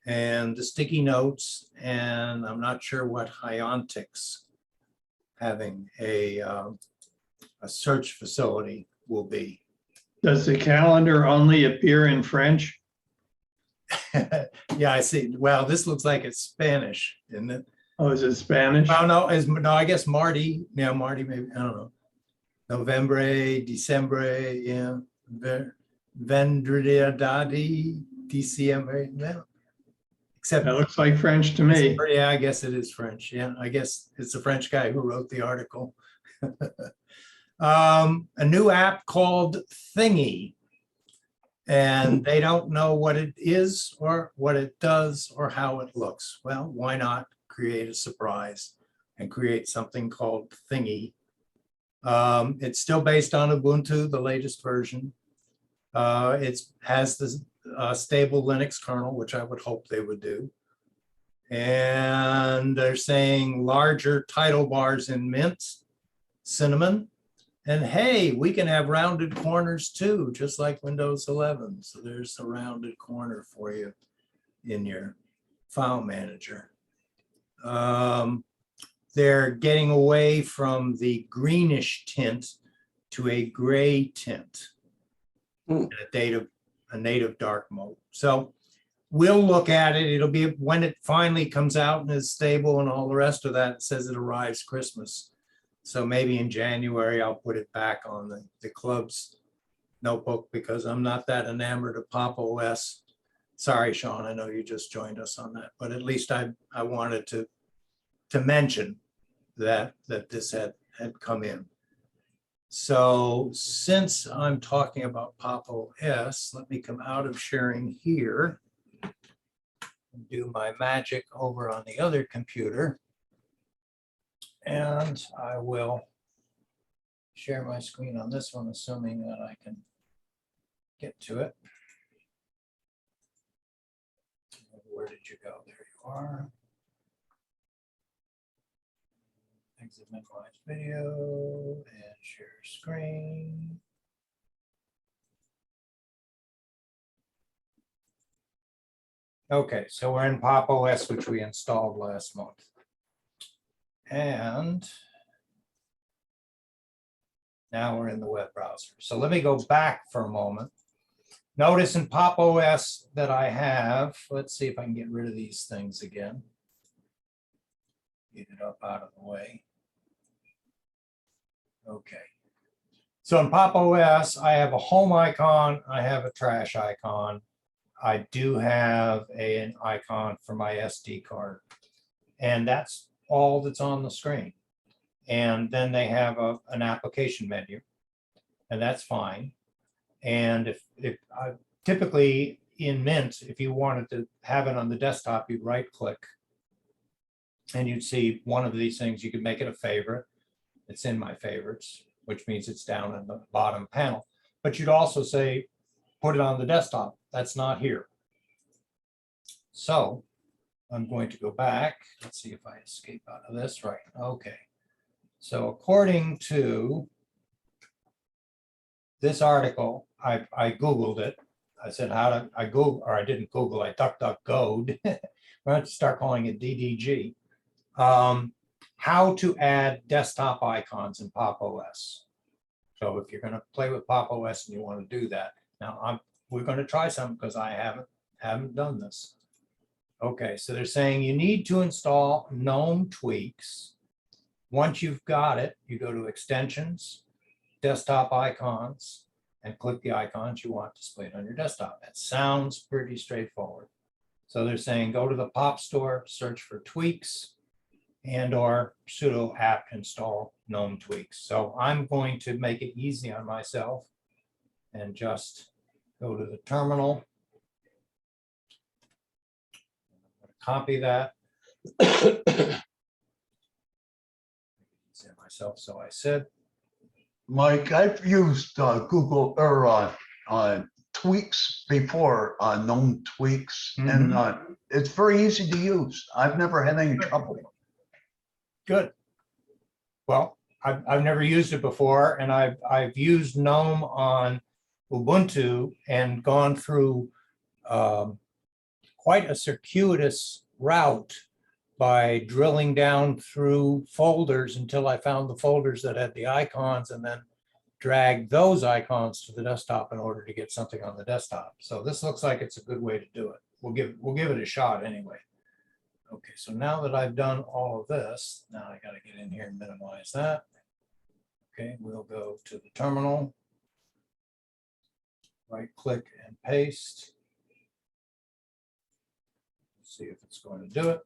and the sticky notes, and I'm not sure what Hyontix having a search facility will be. Does the calendar only appear in French? Yeah, I see. Well, this looks like it's Spanish, isn't it? Oh, is it Spanish? Well, no, I guess Marty, yeah, Marty, maybe, I don't know. November, December, yeah. Vendredadi, December, yeah. Except, That looks like French to me. yeah, I guess it is French. Yeah, I guess it's the French guy who wrote the article. A new app called Thingy. And they don't know what it is or what it does or how it looks. Well, why not create a surprise and create something called Thingy? It's still based on Ubuntu, the latest version. It has the stable Linux kernel, which I would hope they would do. And they're saying larger title bars in Mint, Cinnamon. And hey, we can have rounded corners too, just like Windows 11. So there's a rounded corner for you in your file manager. They're getting away from the greenish tint to a gray tint, and a native dark mode. So we'll look at it. It'll be when it finally comes out and is stable and all the rest of that. It says it arrives Christmas. So maybe in January, I'll put it back on the club's notebook because I'm not that enamored of Pop OS. Sorry, Sean, I know you just joined us on that, but at least I wanted to mention that this had come in. So since I'm talking about Pop OS, let me come out of sharing here and do my magic over on the other computer. And I will share my screen on this one, assuming that I can get to it. Where did you go? There you are. Exit minimize video and share screen. Okay, so we're in Pop OS, which we installed last month. And now we're in the web browser. So let me go back for a moment. Notice in Pop OS that I have, let's see if I can get rid of these things again. Get it up out of the way. Okay. So in Pop OS, I have a home icon, I have a trash icon. I do have an icon for my SD card. And that's all that's on the screen. And then they have an application menu, and that's fine. And if typically in Mint, if you wanted to have it on the desktop, you'd right click and you'd see one of these things. You could make it a favorite. It's in my favorites, which means it's down in the bottom panel. But you'd also say, put it on the desktop. That's not here. So I'm going to go back. Let's see if I escape out of this. Right. Okay. So according to this article, I Googled it. I said, how to, I Google, or I didn't Google, I DuckDuckGo'd. We're going to start calling it DDG. How to add desktop icons in Pop OS. So if you're going to play with Pop OS and you want to do that, now we're going to try some because I haven't done this. Okay, so they're saying you need to install Gnome tweaks. Once you've got it, you go to extensions, desktop icons, and click the icons you want displayed on your desktop. That sounds pretty straightforward. So they're saying go to the Pop Store, search for tweaks, and or sudo apt install Gnome tweaks. So I'm going to make it easy on myself and just go to the terminal. Copy that. Myself, so I said. Mike, I've used Google or tweaks before, Gnome tweaks, and it's very easy to use. I've never had any trouble. Good. Well, I've never used it before, and I've used Gnome on Ubuntu and gone through quite a circuitous route by drilling down through folders until I found the folders that had the icons and then drag those icons to the desktop in order to get something on the desktop. So this looks like it's a good way to do it. We'll give it a shot anyway. Okay, so now that I've done all of this, now I got to get in here and minimize that. Okay, we'll go to the terminal, right click and paste. Let's see if it's going to do it.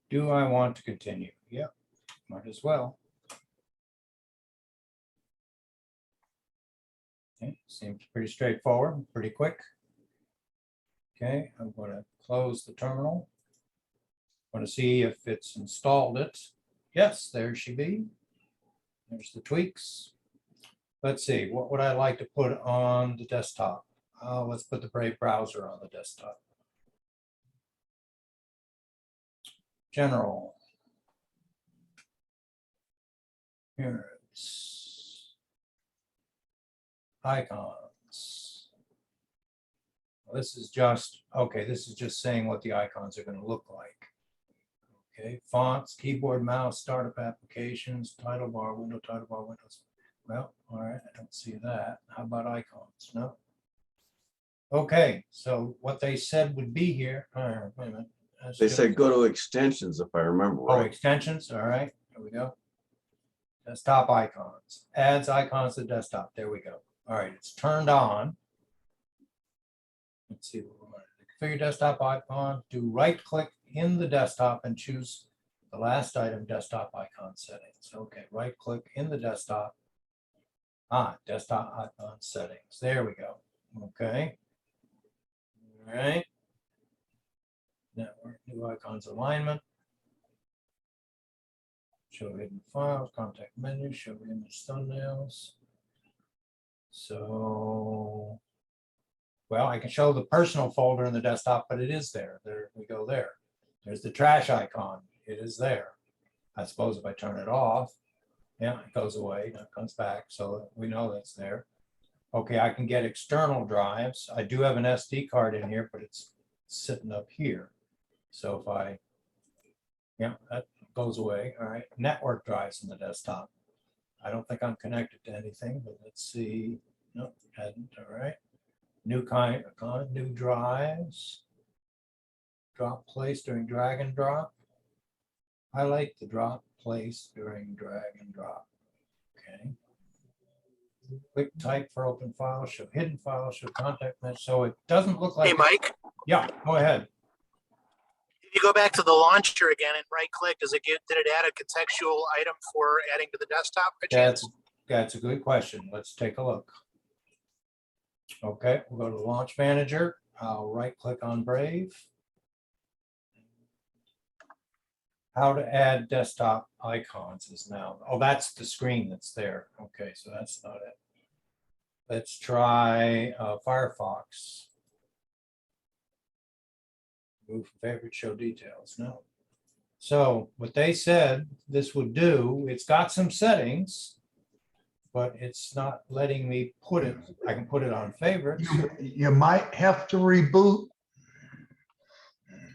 Do I want to continue? Yep, might as well. Okay, seems pretty straightforward, pretty quick. Okay, I'm going to close the terminal. I want to see if it's installed it. Yes, there she be. There's the tweaks. Let's see, what would I like to put on the desktop? Let's put the Brave browser on the desktop. General. Here it's icons. Well, this is just, okay, this is just saying what the icons are going to look like. Okay, fonts, keyboard, mouse, startup applications, title bar, window, title bar, windows. Well, all right, I don't see that. How about icons? No. Okay, so what they said would be here. All right, wait a minute. They said go to extensions, if I remember Oh, right. extensions. All right, here we go. Desktop icons. Adds icons to desktop. There we go. All right, it's turned on. Let's see what we're going to do. Configure desktop icon. Do right click in the desktop and choose the last item, desktop icon settings. Okay, right click in the desktop. Desktop icon settings. There we go. Okay. All right. Network, new icons alignment. Show hidden files, contact menu, show image thumbnails. So, well, I can show the personal folder in the desktop, but it is there. There we go there. There's the trash icon. It is there. I suppose if I turn it off, yeah, it goes away, it comes back, so we know that's there. Okay, I can get external drives. I do have an SD card in here, but it's sitting up here. So if I, yeah, that goes away. All right, network drives in the desktop. I don't think I'm connected to anything, but let's see. Nope, hadn't. All right. New kind, new drives. Drop place during drag and drop. I like the drop place during drag and drop. Okay. Quick type for open files, show hidden files, show contact message. So it doesn't look like. Hey, Mike, Yeah, go ahead. if you go back to the launcher again and right click, did it add a contextual item for adding to the desktop? by chance? That's a good question. Let's take a look. Okay, we'll go to Launch Manager. I'll right click on Brave. How to add desktop icons is now, oh, that's the screen that's there. Okay, so that's not it. Let's try Firefox. Move from favorite, show details. No. So what they said this would do, it's got some settings, but it's not letting me put it. I can put it on favorites. You might have to reboot.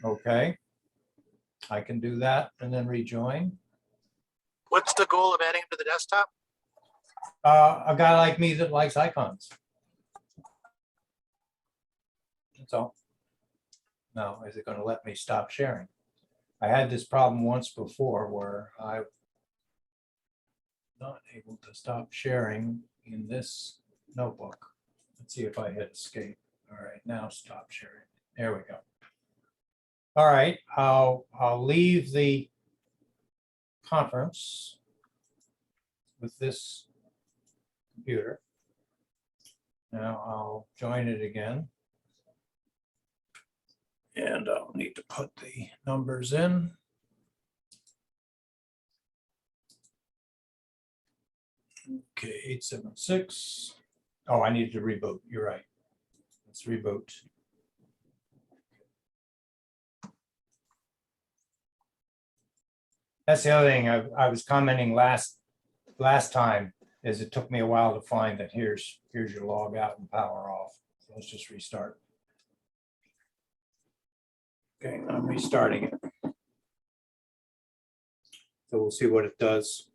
Okay. I can do that and then rejoin. What's the goal of adding to the desktop? A guy like me that likes icons. That's all. Now, is it going to let me stop sharing? I had this problem once before where I'm not able to stop sharing in this notebook. Let's see if I hit escape. All right, now stop sharing. There we go. All right, I'll leave the conference with this computer. Now I'll join it again. And I'll need to put the numbers in. Okay, 876. Oh, I need to reboot. You're right. Let's reboot. That's the other thing I was commenting last time is it took me a while to find that here's your log out and power off. So let's just restart. Okay, I'm restarting it. So we'll see what it does.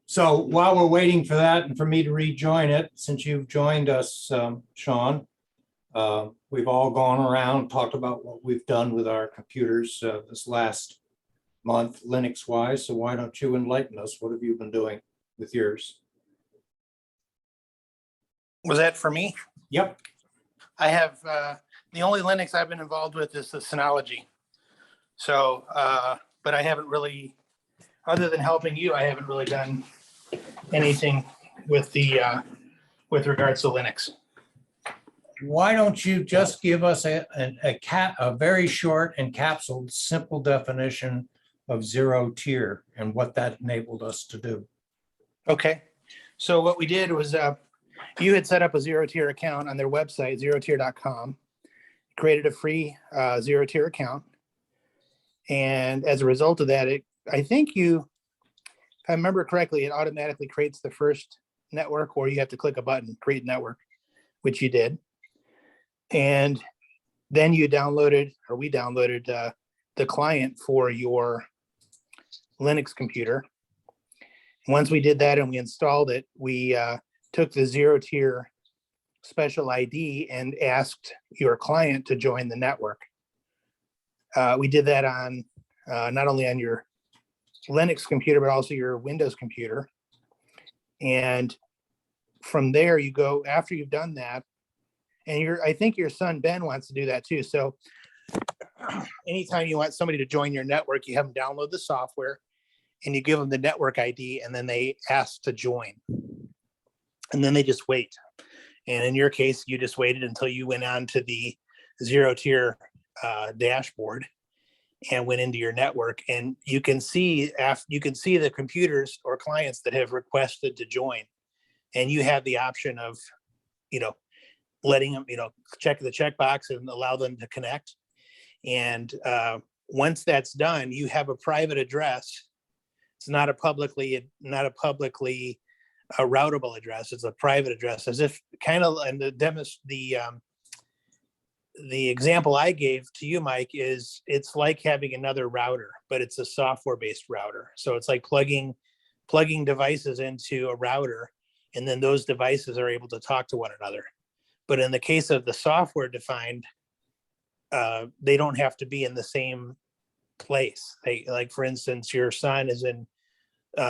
So while we're waiting for that and for me to rejoin it, since you've joined us, Sean, we've all gone around, talked about what we've done with our computers this last month, Linux-wise. So why don't you enlighten us? What have you been doing with yours? Was that for me? Yep. I have, the only Linux I've been involved with is the Synology. So, but I haven't really, other than helping you, I haven't really done anything with the, with regards to Linux. Why don't you just give us a very short encapsulated, simple definition of zero tier and what that enabled us to do? Okay. So what we did was, you had set up a zero tier account on their website, zerotier.com, created a free zero tier account. And as a result of that, I think if I remember correctly, it automatically creates the first network, or you have to click a button, create network, which you did. And then we downloaded the client for your Linux computer. Once we did that and we installed it, we took the zero tier special ID and asked your client to join the network. We did that on not only on your Linux computer, but also your Windows computer. And from there you go, after you've done that, and I think your son, Ben, wants to do that too. So anytime you want somebody to join your network, you have them download the software and you give them the network ID, and then they ask to join. And then they just wait. And in your case, you just waited until you went on to the zero tier dashboard and went into your network, and you can see the computers or clients that have requested to join, and you have the option of, letting them, check the checkbox and allow them to connect. And once that's done, you have a private address. It's not a publicly routable address. It's a private address, as if kind of, and the example I gave to you, Mike, is it's like having another router, but it's a software-based router. So it's like plugging devices into a router, and then those devices are able to talk to one another. But in the case of the software defined, they don't have to be in the same place. They, like, for instance, your son is in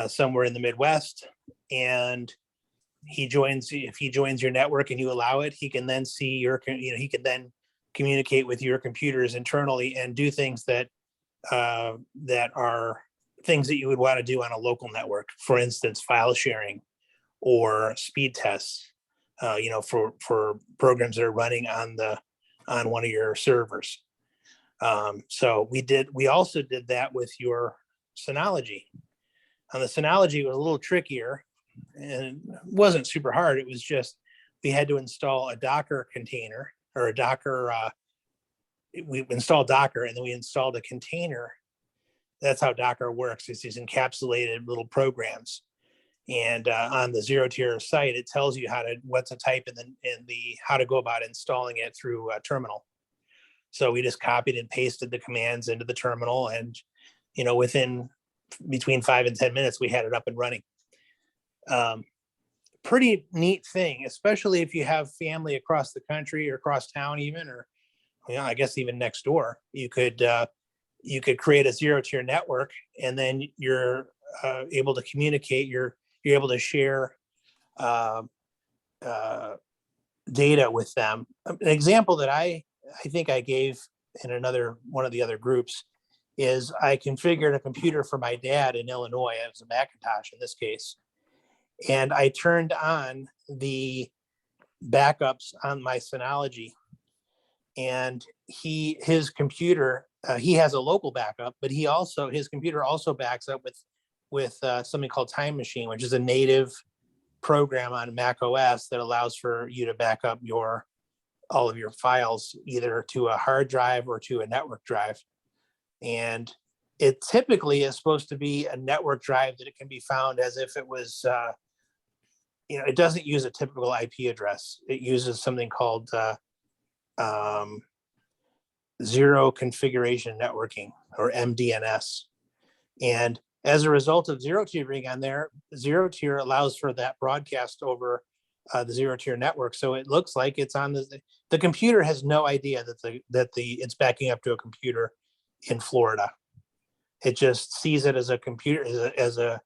somewhere in the Midwest, and if he joins your network and you allow it, he can then see he can then communicate with your computers internally and do things that are things that you would want to do on a local network. For instance, file sharing or speed tests, for programs that are running on one of your servers. So we also did that with your Synology. On the Synology, it was a little trickier, and it wasn't super hard. It was just, we had to install a Docker container, or a Docker, we installed Docker, and then we installed a container. That's how Docker works. It's these encapsulated little programs. And on the Zero Tier site, it tells you what to type in how to go about installing it through a terminal. So we just copied and pasted the commands into the terminal, and within between 5 and 10 minutes, we had it up and running. Pretty neat thing, especially if you have family across the country or across town, even, or I guess even next door. You could create a Zero Tier network, and then you're able to communicate. You're able to share data with them. An example that I think I gave in one of the other groups is I configured a computer for my dad in Illinois. It was a Macintosh in this case. And I turned on the backups on my Synology. And his computer, he has a local backup, but his computer also backs up with something called Time Machine, which is a native program on Mac OS that allows for you to back up all of your files either to a hard drive or to a network drive. And it typically is supposed to be a network drive that it can be found as if it was, it doesn't use a typical IP address. It uses something called Zero Configuration Networking, or MDNS. And as a result of Zero Tier being on there, Zero Tier allows for that broadcast over the Zero Tier network. So it looks like it's on the computer has no idea that it's backing up to a computer in Florida. It just sees it as a computer, as a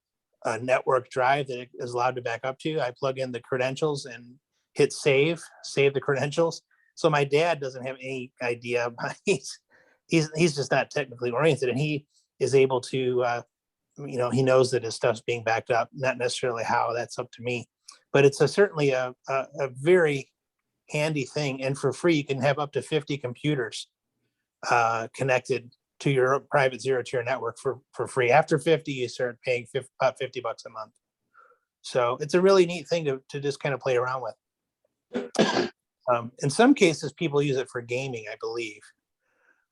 network drive that it is allowed to back up to. I plug in the credentials and hit save the credentials. So my dad doesn't have any idea. He's just not technically oriented, and he is able to, he knows that his stuff's being backed up. Not necessarily how, that's up to me, but it's certainly a very handy thing. And for free, you can have up to 50 computers connected to your private Zero Tier network for free. After 50, you start paying about $50 a month. So it's a really neat thing to just kind of play around with. In some cases, people use it for gaming, I believe.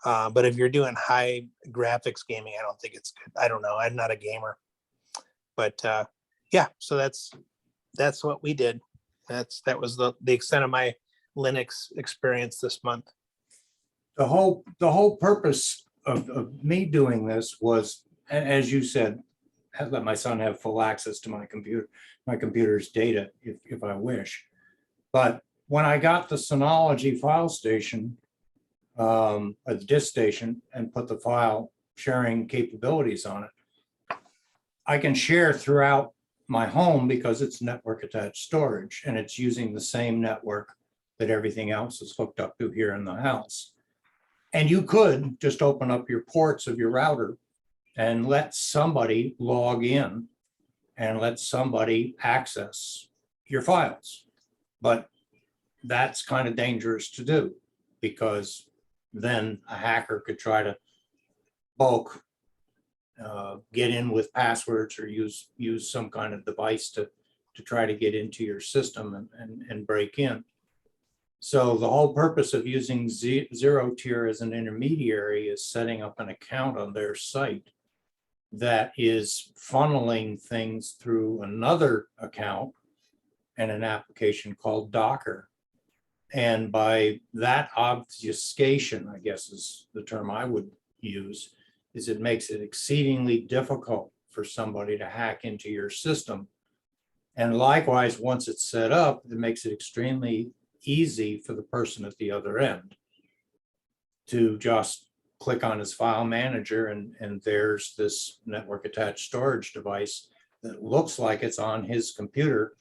But if you're doing high graphics gaming, I don't think it's good. I don't know. I'm not a gamer. But yeah, so that's what we did. That was the extent of my Linux experience this month. The whole purpose of me doing this was, as you said, let my son have full access to my computer's data if I wish. But when I got the Synology file station, or the disk station, and put the file sharing capabilities on it, I can share throughout my home because it's network attached storage, and it's using the same network that everything else is hooked up to here in the house. And you could just open up your ports of your router and let somebody log in and let somebody access your files. But that's kind of dangerous to do, because then a hacker could try to bulk get in with passwords or use some kind of device to try to get into your system and break in. So the whole purpose of using Zero Tier as an intermediary is setting up an account on their site that is funneling things through another account and an application called Docker. And by that obfuscation, I guess is the term I would use, is it makes it exceedingly difficult for somebody to hack into your system. And likewise, once it's set up, it makes it extremely easy for the person at the other end to just click on his file manager and there's this network attached storage device that looks like it's on his computer,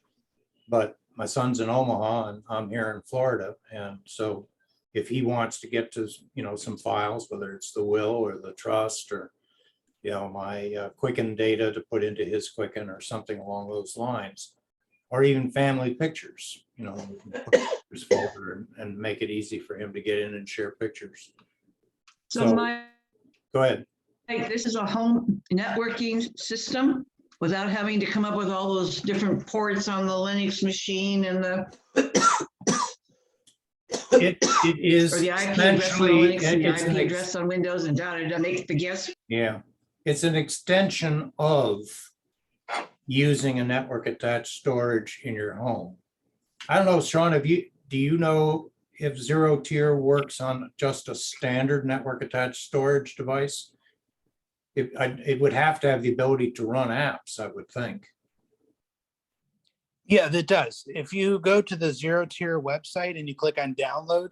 but my son's in Omaha and I'm here in Florida. And so if he wants to get to, some files, whether it's the will or the trust or, my Quicken data to put into his Quicken or something along those lines, or even family pictures, we can put his folder and make it easy for him to get in and share pictures. So So- my, Go ahead. this is a home networking system without having to come up with all those different ports on the Linux machine and It is or the IP address on essentially, Linux and the it's IP address on Windows and down and make the guess. yeah, it's an extension of using a network attached storage in your home. I don't know, Sean, do you know if Zero Tier works on just a standard network attached storage device? It would have to have the ability to run apps, I would think. Yeah, that does. If you go to the Zero Tier website and you click on download,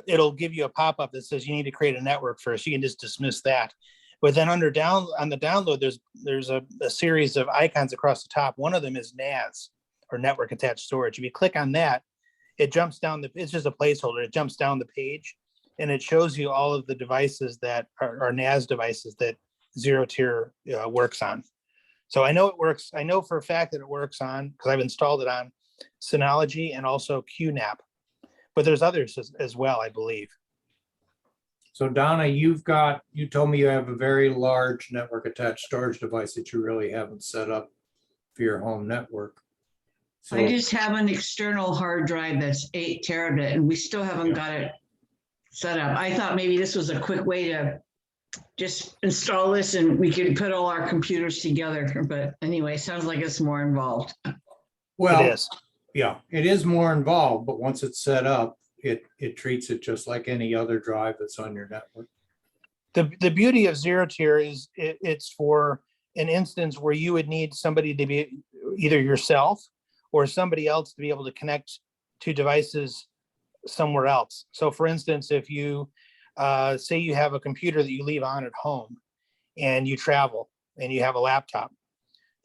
it'll give you a pop-up that says you need to create a network first. You can just dismiss that. But then on the download, there's a series of icons across the top. One of them is NAS, or network attached storage. If you click on that, it jumps down it's just a placeholder. It jumps down the page and it shows you all of the devices that are NAS devices that Zero Tier works on. So I know it works. I know for a fact that it works on, because I've installed it on Synology and also QNAP, but there's others as well, I believe. So Donna, you told me you have a very large network attached storage device that you really haven't set up for your home network. So I just have an external hard drive that's 8 terabit and we still haven't got it set up. I thought maybe this was a quick way to just install this and we could put all our computers together. But anyway, sounds like it's more involved. well, It is. yeah, it is more involved, but once it's set up, it treats it just like any other drive that's on your network. The beauty of Zero Tier is it's for an instance where you would need somebody to be either yourself or somebody else to be able to connect to devices somewhere else. So for instance, if you say you have a computer that you leave on at home and you travel and you have a laptop,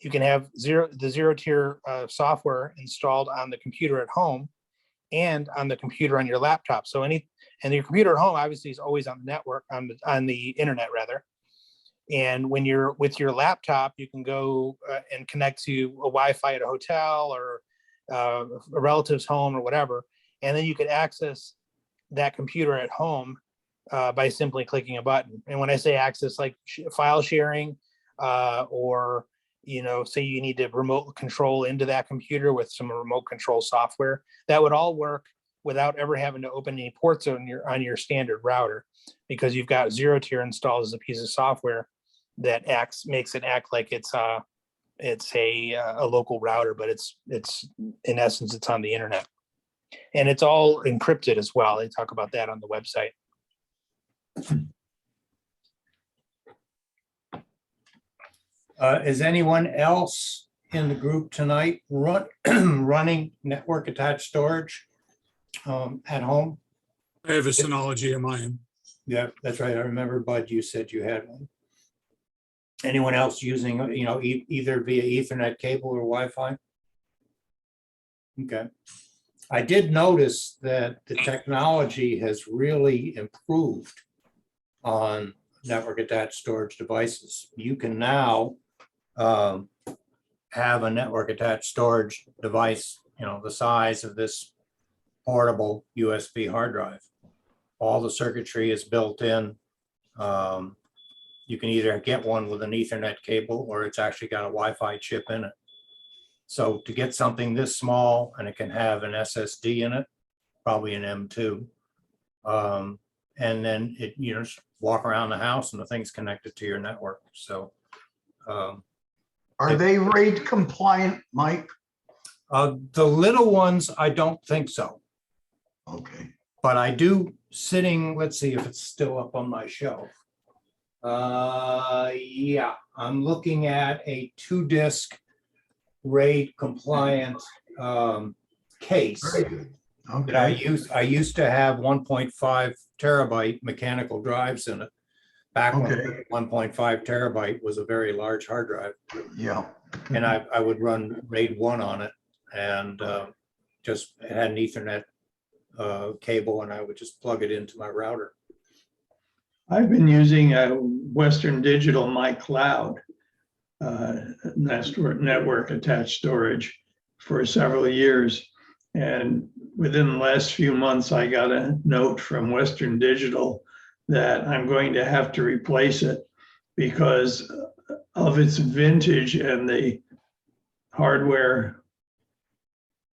you can have the Zero Tier software installed on the computer at home and on the computer on your laptop. So and your computer at home obviously is always on the network, on the internet rather. And when you're with your laptop, you can go and connect to a Wi-Fi at a hotel or a relative's home or whatever. And then you could access that computer at home by simply clicking a button. And when I say access, like file sharing or, say you need to remote control into that computer with some remote control software, that would all work without ever having to open any ports on your standard router, because you've got Zero Tier installed as a piece of software that makes it act like it's a local router, but it's in essence, it's on the internet. And it's all encrypted as well. They talk about that on the website. Is anyone else in the group tonight running network attached storage at home? I have a Synology in mine. Yeah, that's right. I remember, Bud, you said you had one. Anyone else using, either via Ethernet cable or Wi-Fi? Okay. I did notice that the technology has really improved on network attached storage devices. You can now have a network attached storage device, the size of this portable USB hard drive. All the circuitry is built in. You can either get one with an Ethernet cable or it's actually got a Wi-Fi chip in it. So to get something this small and it can have an SSD in it, probably an M2. And then it, just walk around the house and the thing's connected to your network. So Are they RAID compliant, Mike? the little ones, I don't think so. Okay. But I do sitting, let's see if it's still up on my shelf. Yeah, I'm looking at a 2-disc RAID compliant case. Very good. That I Okay. I used to have 1.5 terabyte mechanical drives in it. Back when Okay. 1.5 terabyte was a very large hard drive. Yeah. And I would run RAID 1 on it, and just it had an Ethernet cable, and I would just plug it into my router. I've been using a Western Digital My Cloud network attached storage for several years. And within the last few months, I got a note from Western Digital that I'm going to have to replace it because of its vintage and the hardware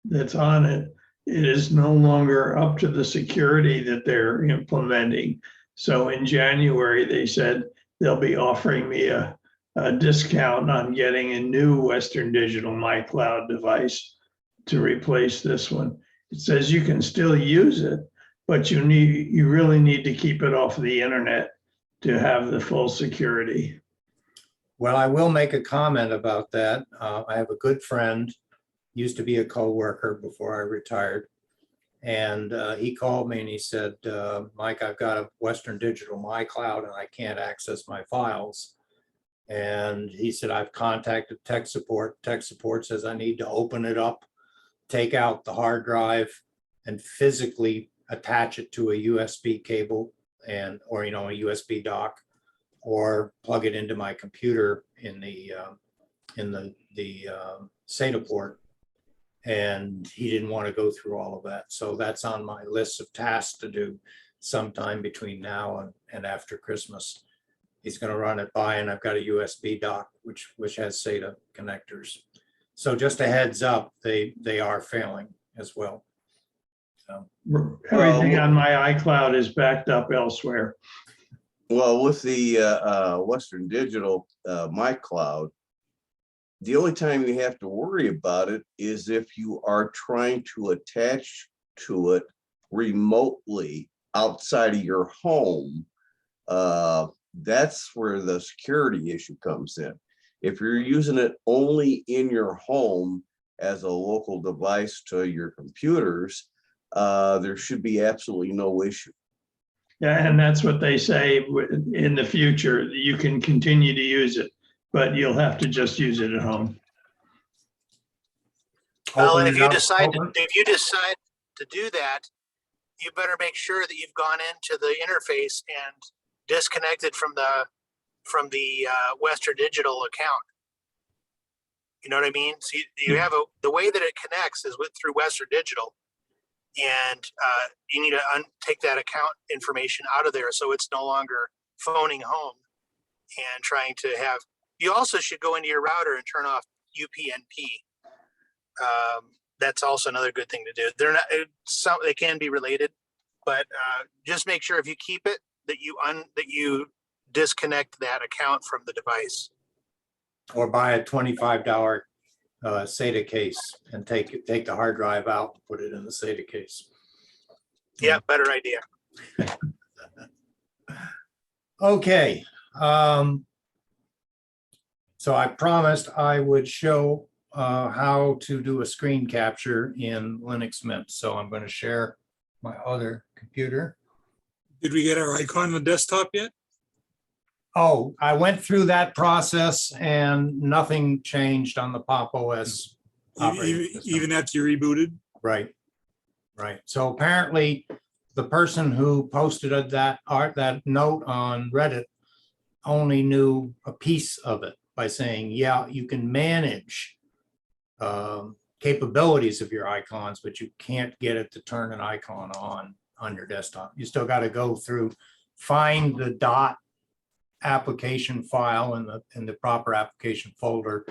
that's on it. It is no longer up to the security that they're implementing. So in January, they said they'll be offering me a discount on getting a new Western Digital My Cloud device to replace this one. It says you can still use it, but you really need to keep it off the internet to have the full security. Well, I will make a comment about that. I have a good friend, used to be a co-worker before I retired. And he called me and he said, Mike, I've got a Western Digital My Cloud and I can't access my files. And he said, I've contacted tech support. Tech support says I need to open it up, take out the hard drive and physically attach it to a USB cable or a USB dock, or plug it into my computer in the SATA port. And he didn't want to go through all of that. So that's on my list of tasks to do sometime between now and after Christmas. He's going to run it by, and I've got a USB dock, which has SATA connectors. So just a heads up, they are failing as well. So, Everything on my iCloud is backed up elsewhere. Well, with the Western Digital My Cloud, the only time you have to worry about it is if you are trying to attach to it remotely outside of your home. That's where the security issue comes in. If you're using it only in your home as a local device to your computers, there should be absolutely no issue. Yeah, and that's what they say in the future. You can continue to use it, but you'll have to just use it at home. Well, open and it up, if you decide to do that, you better make sure that you've gone into the interface and disconnected from the Western Digital account. You know what I mean? So you have the way that it connects is through Western Digital, and you need to take that account information out of there so it's no longer phoning home and trying to have. You also should go into your router and turn off UPnP. That's also another good thing to do. They're not they can be related, but just make sure if you keep it that you disconnect that account from the device. or buy a $25 SATA case and take the hard drive out and put it in the SATA case. Yeah, better idea. Okay. So I promised I would show how to do a screen capture in Linux Mint. So I'm going to share my other computer. Did we get our icon on the desktop yet? Oh, I went through that process and nothing changed on the Pop OS. operating system. Even after you rebooted? Right. So apparently the person who posted that note on Reddit only knew a piece of it by saying, yeah, you can manage capabilities of your icons, but you can't get it to turn an icon on your desktop. You still got to go through, find the dot application file in the proper application folder,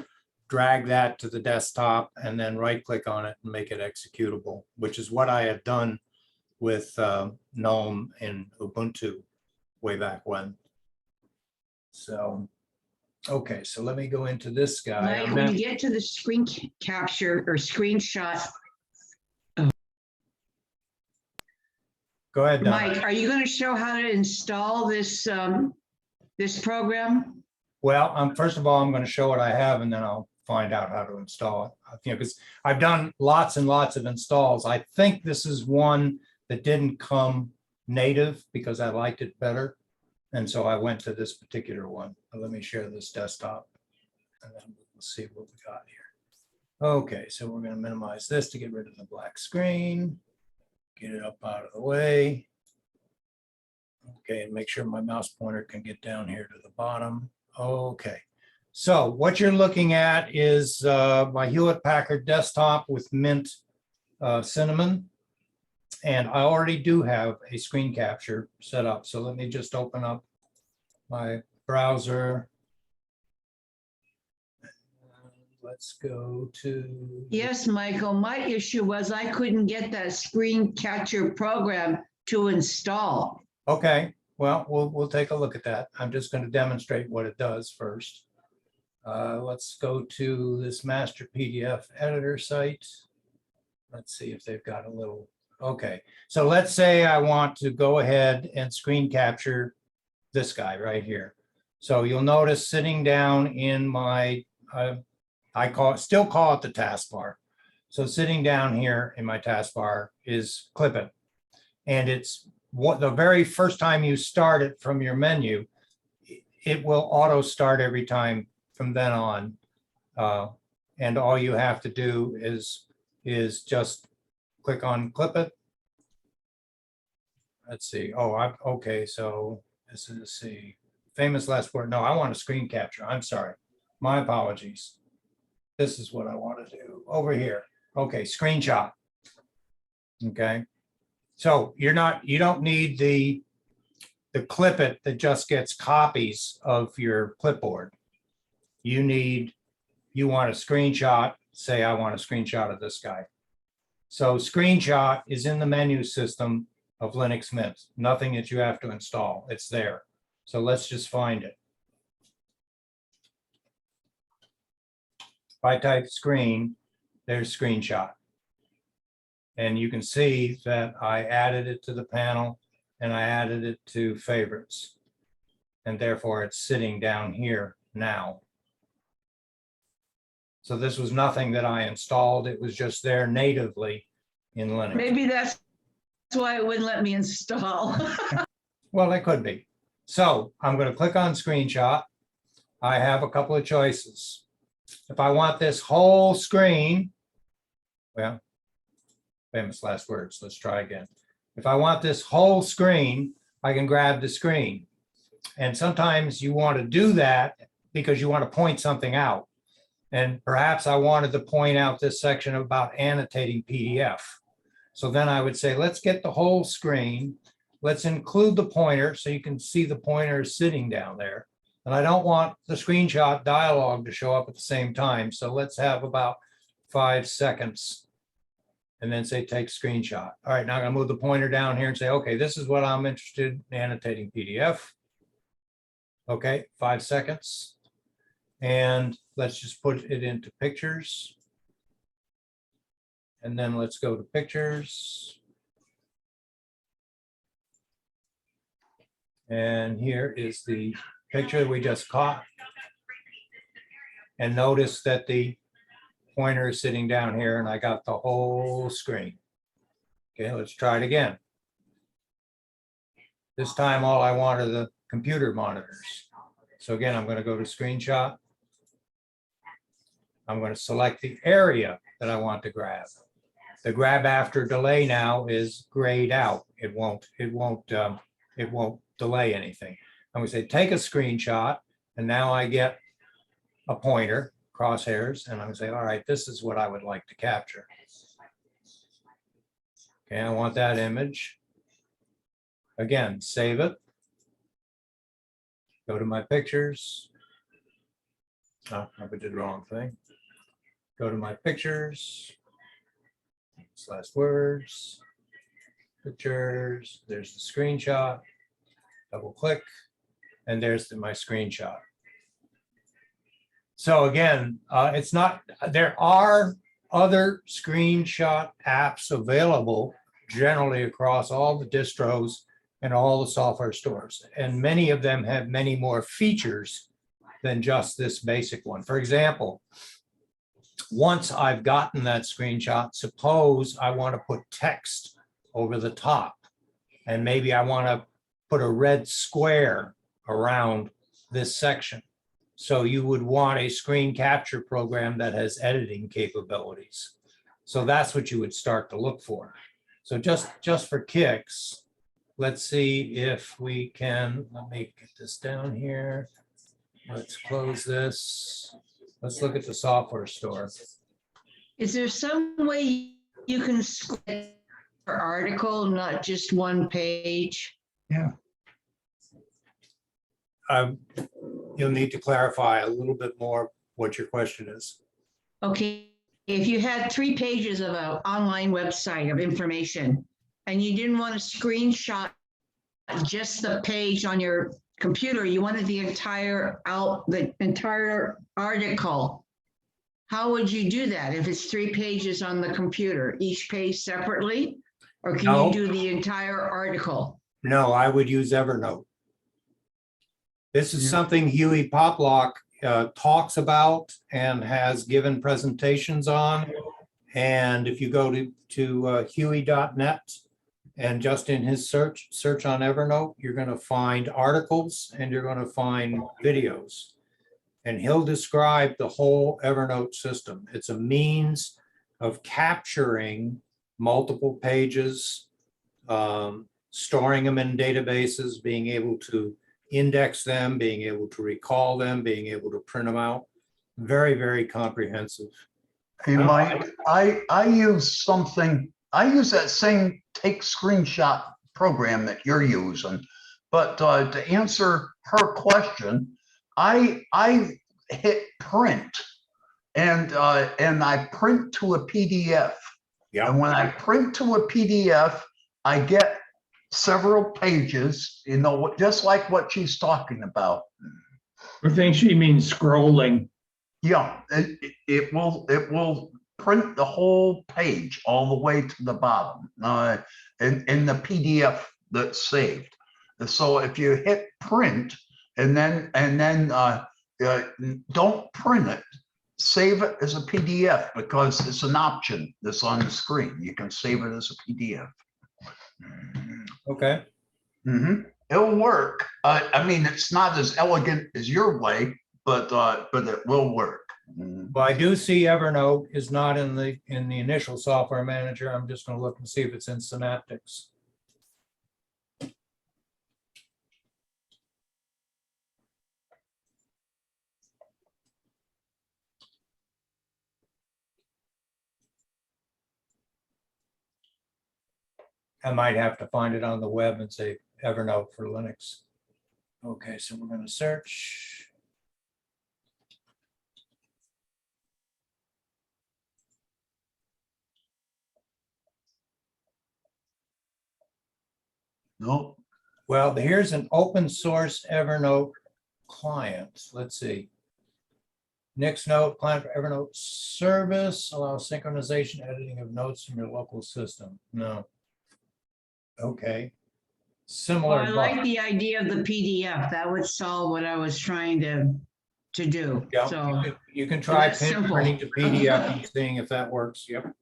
drag that to the desktop, and then right click on it and make it executable, which is what I have done with Gnome and Ubuntu way back when. So, okay, so let me go into this guy. Mike, I'm when not- you get to the screen capture or screenshot, Go ahead, Donna. Mike, are you going to show how to install this, this program? Well, first of all, I'm going to show what I have and then I'll find out how to install it. You know, because I've done lots and lots of installs. I think this is one that didn't come native because I liked it better. And so I went to this particular one. But let me share this desktop and then we'll see what we got here. Okay, so we're going to minimize this to get rid of the black screen. Get it up out of the way. Okay, and make sure my mouse pointer can get down here to the bottom. Okay, so what you're looking at is my Hewlett-Packard desktop with Mint Cinnamon. And I already do have a screen capture set up. So let me just open up my browser. Let's go to. Yes, Michael, my issue was I couldn't get that screen capture program to install. Okay, well, we'll take a look at that. I'm just going to demonstrate what it does first. Let's go to this master PDF editor site. Let's see if they've got a little, okay. So let's say I want to go ahead and screen capture this guy right here. So you'll notice sitting down in my, still call it the taskbar. So sitting down here in my taskbar is Clip It. And it's what the very first time you start it from your menu, it will auto start every time from then on. And all you have to do is just click on Clip It. Let's see. Oh, okay. So this is the famous last word. No, I want a screen capture. I'm sorry. My apologies. This is what I want to do over here. Okay, screenshot. Okay. So you don't need the Clip It that just gets copies of your clipboard. You want a screenshot, say I want a screenshot of this guy. So screenshot is in the menu system of Linux Mint, nothing that you have to install, it's there. So let's just find it. If I type screen, there's screenshot. And you can see that I added it to the panel and I added it to favorites. And therefore it's sitting down here now. So this was nothing that I installed. It was just there natively in Linux. Maybe that's why it wouldn't let me install. Well, it could be. So I'm going to click on screenshot. I have a couple of choices. If I want this whole screen, well, famous last words, let's try again. If I want this whole screen, I can grab the screen. And sometimes you want to do that because you want to point something out. And perhaps I wanted to point out this section about annotating PDF. So then I would say, let's get the whole screen. Let's include the pointer so you can see the pointer is sitting down there. And I don't want the screenshot dialog to show up at the same time. So let's have about 5 seconds and then say take screenshot. All right, now I'm gonna move the pointer down here and say, okay, this is what I'm interested in annotating PDF. Okay, 5 seconds. And let's just put it into pictures. And then let's go to pictures. And here is the picture we just caught. And notice that the pointer is sitting down here and I got the whole screen. Okay, let's try it again. This time all I want are the computer monitors. So again, I'm going to go to screenshot. I'm going to select the area that I want to grab. The grab after delay now is grayed out. It won't delay anything. I'm going to say take a screenshot, and now I get a pointer, crosshairs, and I'm going to say, all right, this is what I would like to capture. Okay, I want that image. Again, save it. Go to my pictures. Oh, I did the wrong thing. Go to my pictures. Last words. pictures, there's the screenshot, double click, and there's my screenshot. So again, it's not, there are other screenshot apps available generally across all the distros and all the software stores. And many of them have many more features than just this basic one. For example, once I've gotten that screenshot, suppose I want to put text over the top, and maybe I want to put a red square around this section. So you would want a screen capture program that has editing capabilities. So that's what you would start to look for. So just for kicks, let's see if we can, let me get this down here. Let's close this. Let's look at the software store. Is there some way you can split per article, not just one page? You'll need to clarify a little bit more what your question is. Okay, if you had 3 pages of an online website of information and you didn't want to screenshot just the page on your computer, you wanted the entire article. How would you do that if it's 3 pages on the computer, each page separately? Or can No. you do the entire article? No, I would use Evernote. This is Yeah. something Huey Poplock talks about and has given presentations on. And if you go to huey.net and just in his search on Evernote, you're going to find articles and you're going to find videos. And he'll describe the whole Evernote system. It's a means of capturing multiple pages, storing them in databases, being able to index them, being able to recall them, being able to print them out. Very, very comprehensive. Hey, Mike, I use that same take screenshot program that you're using, but to answer her question, I hit print and I print to a PDF. Yeah. And when I print to a PDF, I get several pages, just like what she's talking about. I think she means scrolling. Yeah, it will print the whole page all the way to the bottom in the PDF that's saved. So if you hit print and then don't print it, save it as a PDF because it's an option that's on the screen. You can save it as a PDF. Okay. It'll work. I mean, it's not as elegant as your way, but it will work. Well, I do see Evernote is not in the initial software manager. I'm just going to look and see if it's in Synaptics. I might have to find it on the web and say Evernote for Linux. Okay, so we're going to search. Nope. Well, here's an open source Evernote client. Let's see. Nixnote client for Evernote service allows synchronization, editing of notes from your local system. No. Okay. Similar. Well, I like the idea of the PDF. That would solve what I was trying to do. Yeah, So you can try that's simple. printing to PDF and seeing if that works. Yep.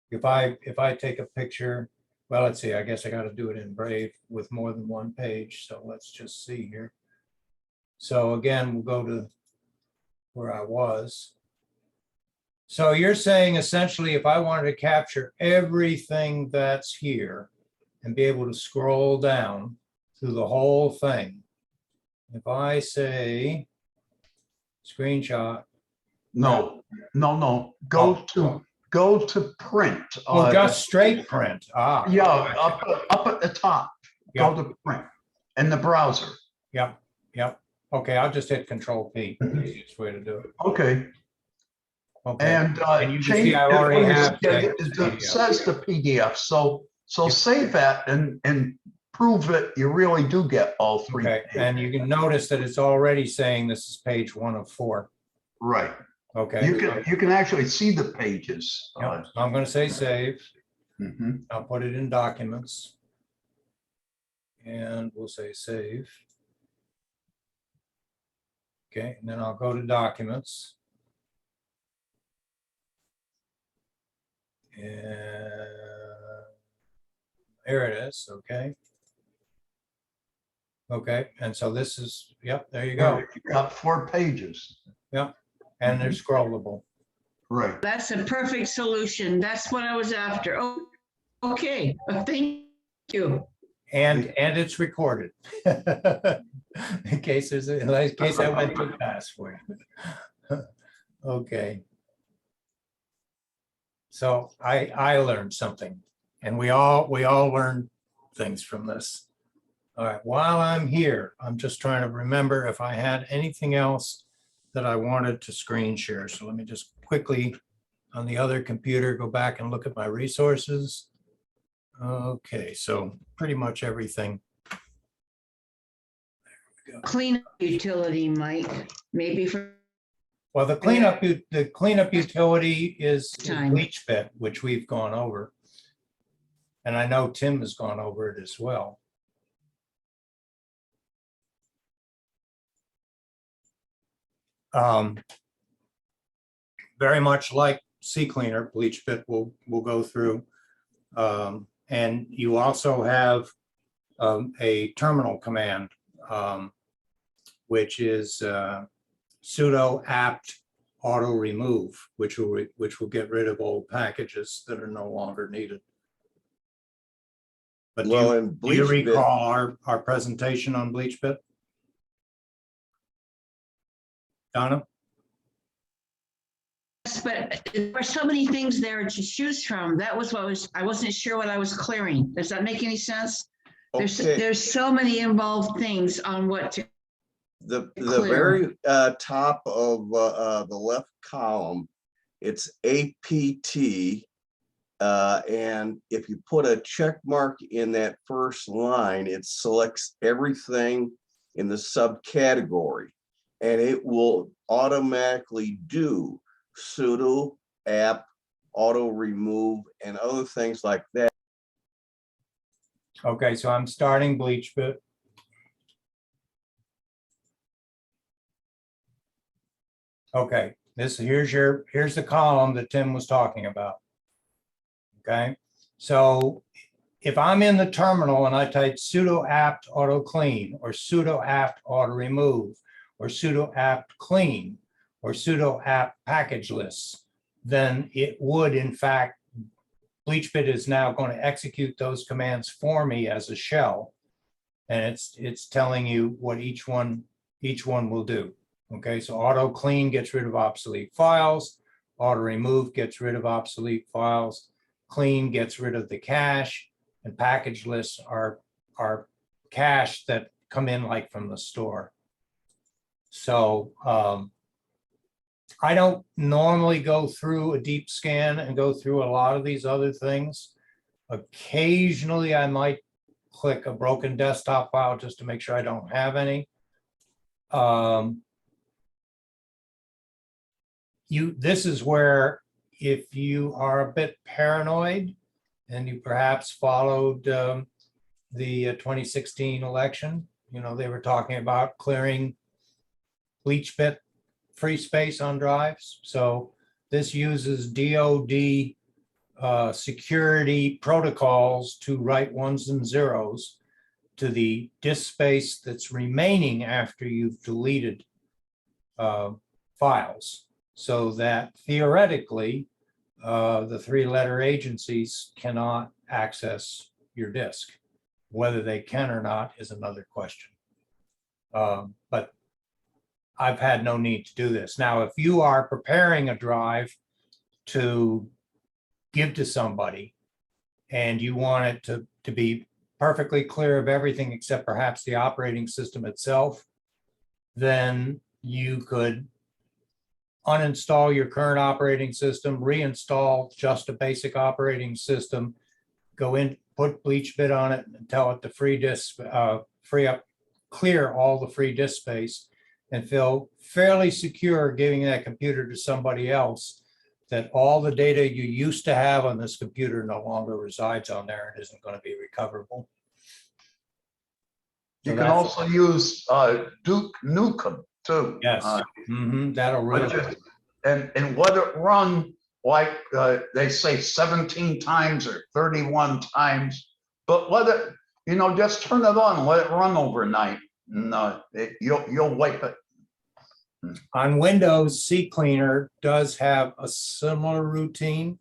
If I take a picture, well, let's see, I guess I got to do it in Brave with more than one page. So let's just see here. So again, we'll go to where I was. So you're saying essentially, if I wanted to capture everything that's here and be able to scroll down through the whole thing, if I say screenshot. No. Go to print. Oh, just straight print. Ah. Yeah, up at the top. Yep. Go to print in the browser. Yep. Okay, I'll just hit Control P. Easiest way to do it. Okay. Okay. And And you can see change. I already have It saved the PDF. says the PDF, so Yep. save that and prove it. You really do get all three. Okay, pages. and you can notice that it's already saying this is page 1 of 4. Right. Okay. You can actually see the pages. Yep, so I'm going to say save. Mhm. I'll put it in documents. And we'll say save. Okay, and then I'll go to documents. And there it is, okay. Okay, and so this is, yep, there you go. You got 4 pages. Yep, and they're scrollable. Right. That's a perfect solution. That's what I was after. Oh, okay, thank you. And it's recorded. In case there's, in case I went too fast for you. Okay. So I learned something, and we all learn things from this. All right, while I'm here, I'm just trying to remember if I had anything else that I wanted to screen share. So let me just quickly on the other computer, go back and look at my resources. Okay, so pretty much everything. Clean utility, Mike, maybe for Well, the cleanup utility is Time. bleach bit, which we've gone over. And I know Tim has gone over it as well. Very much like CCleaner, bleach bit will go through. And you also have a terminal command, which is sudo apt auto remove, which will get rid of old packages that are no longer needed. But Well, in do you BleachBit, recall our presentation on BleachBit? Donna? Yes, but there are so many things there to choose from. That was what I wasn't sure what I was clearing. Does that make any sense? okay, There's so many involved things on what to, the clear. very top of the left column, it's APT. And if you put a check mark in that first line, it selects everything in the subcategory, and it will automatically do sudo apt auto remove and other things like that. Okay, so I'm starting BleachBit. Okay, here's the column that Tim was talking about. Okay, so if I'm in the terminal and I type sudo apt auto clean or sudo apt auto remove or sudo apt clean or sudo apt package lists, then it would in fact, BleachBit is now going to execute those commands for me as a shell. And it's telling you what each one will do. Okay, so auto clean gets rid of obsolete files, auto remove gets rid of obsolete files, clean gets rid of the cache, and package lists are cache that come in like from the store. So I don't normally go through a deep scan and go through a lot of these other things. Occasionally I might click a broken desktop file just to make sure I don't have any. This is where if you are a bit paranoid and you perhaps followed the 2016 election, they were talking about clearing BleachBit free space on drives. So this uses DoD security protocols to write ones and zeros to the disk space that's remaining after you've deleted files, so that theoretically the 3-letter agencies cannot access your disk. Whether they can or not is another question. But I've had no need to do this. Now, if you are preparing a drive to give to somebody and you want it to be perfectly clear of everything except perhaps the operating system itself, then you could uninstall your current operating system, reinstall just a basic operating system, go in, put bleach bit on it and tell it to free up, clear all the free disk space and feel fairly secure giving that computer to somebody else, that all the data you used to have on this computer no longer resides on there and isn't going to be recoverable. You So can that's- also use Duke Nukem too. Yes, that'll Which really, is, and let it run like they say 17 times or 31 times, but let it, just turn it on, let it run overnight. No, you'll wipe it. on Windows, CCleaner does have a similar routine.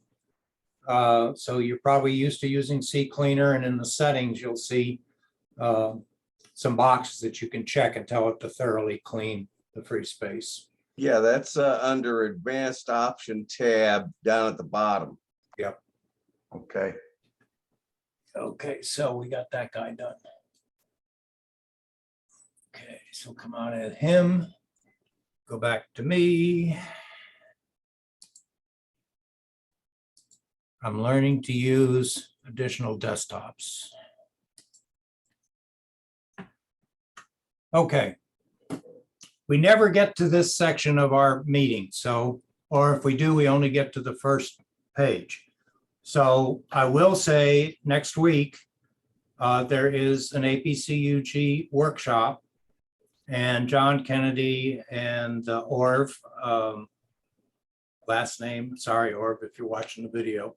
So you're probably used to using CCleaner, and in the settings, you'll see some boxes that you can check and tell it to thoroughly clean the free space. Yeah, that's under advanced option tab down at the bottom. Okay. Okay, so we got that guy done. Okay, so come out at him, go back to me. I'm learning to use additional desktops. Okay. We never get to this section of our meeting, so, or if we do, we only get to the first page. So I will say next week, there is an APCUG workshop, and John Kennedy and Orv, last name, sorry, Orv, if you're watching the video,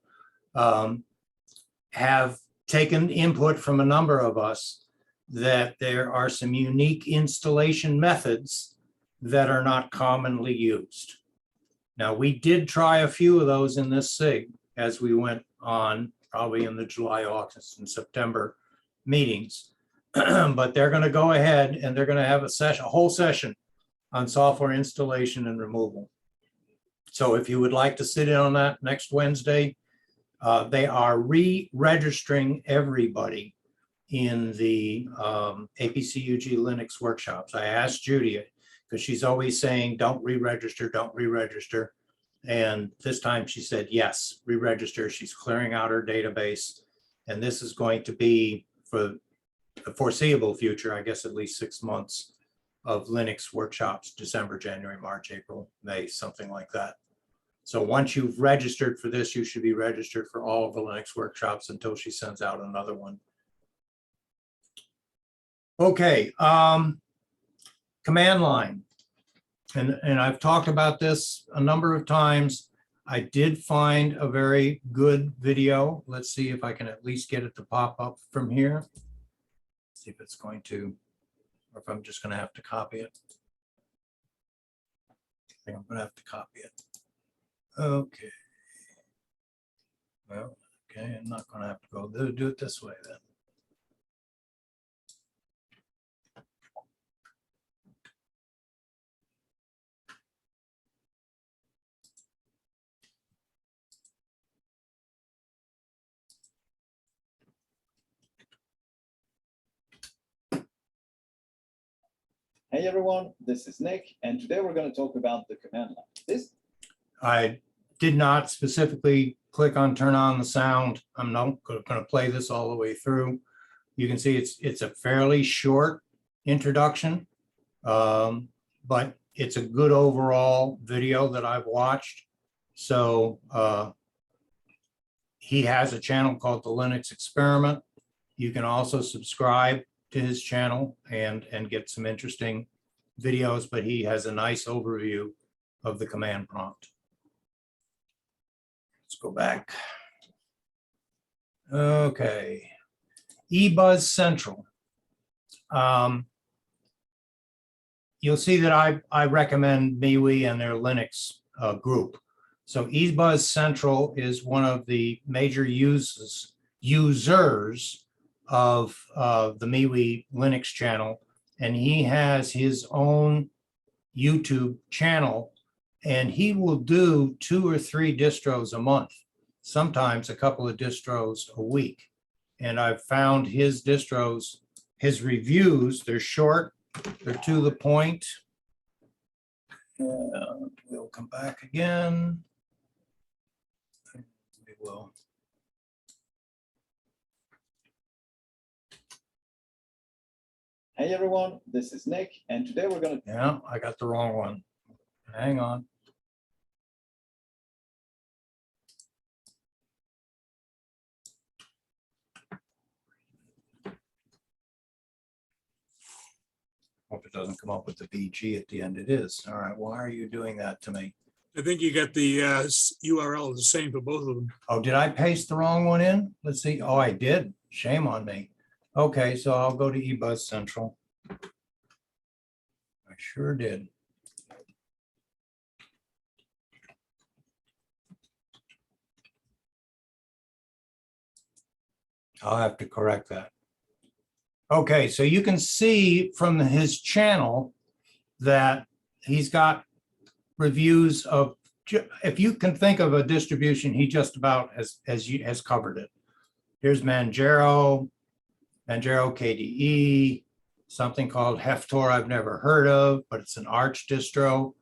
have taken input from a number of us that there are some unique installation methods that are not commonly used. Now, we did try a few of those in this SIG as we went on, probably in the July, August, and September meetings. But they're going to go ahead and they're going to have a whole session on software installation and removal. So if you would like to sit in on that next Wednesday, they are re-registering everybody in the APCUG Linux workshops. I asked Judy, because she's always saying, don't re-register, don't re-register. And this time she said, yes, re-register. She's clearing out her database. And this is going to be for the foreseeable future, I guess at least 6 months of Linux workshops, December, January, March, April, May, something like that. So once you've registered for this, you should be registered for all of the Linux workshops until she sends out another one. Okay, command line. And I've talked about this a number of times. I did find a very good video. Let's see if I can at least get it to pop up from here. See if it's going to, or if I'm just going to have to copy it. I think I'm going to have to copy it. Okay. Well, okay, I'm not going to have to go do it this way then. Hey everyone, this is Nick, and today we're going to talk about the command line. I did not specifically click on turn on the sound. I'm not going to play this all the way through. You can see it's a fairly short introduction, but it's a good overall video that I've watched. So he has a channel called the Linux Experiment. You can also subscribe to his channel and get some interesting videos, but he has a nice overview of the command prompt. Let's go back. Okay, eBuzz Central. You'll see that I recommend MeWe and their Linux group. So eBuzz Central is one of the major users of the MeWe Linux channel, and he has his own YouTube channel, and he will do 2 or 3 distros a month, sometimes a couple of distros a week. And I've found his distros, his reviews, they're short, they're to the point, We'll come back again. We will. Hey everyone, this is Nick, and today we're going to Yeah, I got the wrong one. Hang on. Hope it doesn't come up with the VG at the end. It is. All right. Why are you doing that to me? I think you got the URL the same for both of them. Oh, did I paste the wrong one in? Let's see. Oh, I did. Shame on me. Okay, so I'll go to eBuzz Central. I sure did. I'll have to correct that. Okay, so you can see from his channel that he's got reviews of, if you can think of a distribution, he just about has covered it. Here's Manjaro KDE, something called Heftor I've never heard of, but it's an Arch distro.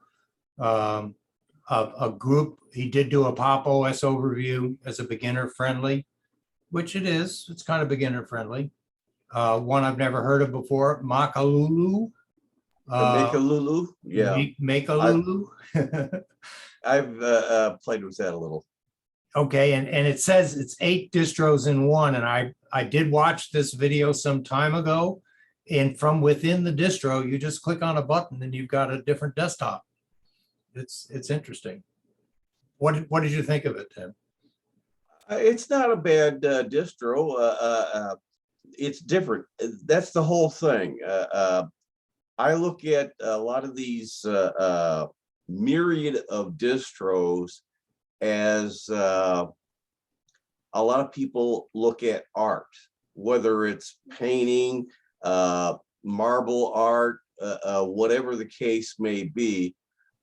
A group, he did do a Pop OS overview as a beginner friendly, which it is. It's kind of beginner friendly. One I've never heard of before, Makalulu. Makalulu, yeah. Makalulu. I've played with that a little. Okay, and it says it's 8 distros in one, and I did watch this video some time ago, and from within the distro, you just click on a button and you've got a different desktop. It's interesting. What did you think of it, Tim? It's not a bad distro. It's different. That's the whole thing. I look at a lot of these myriad of distros as a lot of people look at art, whether it's painting, marble art, whatever the case may be.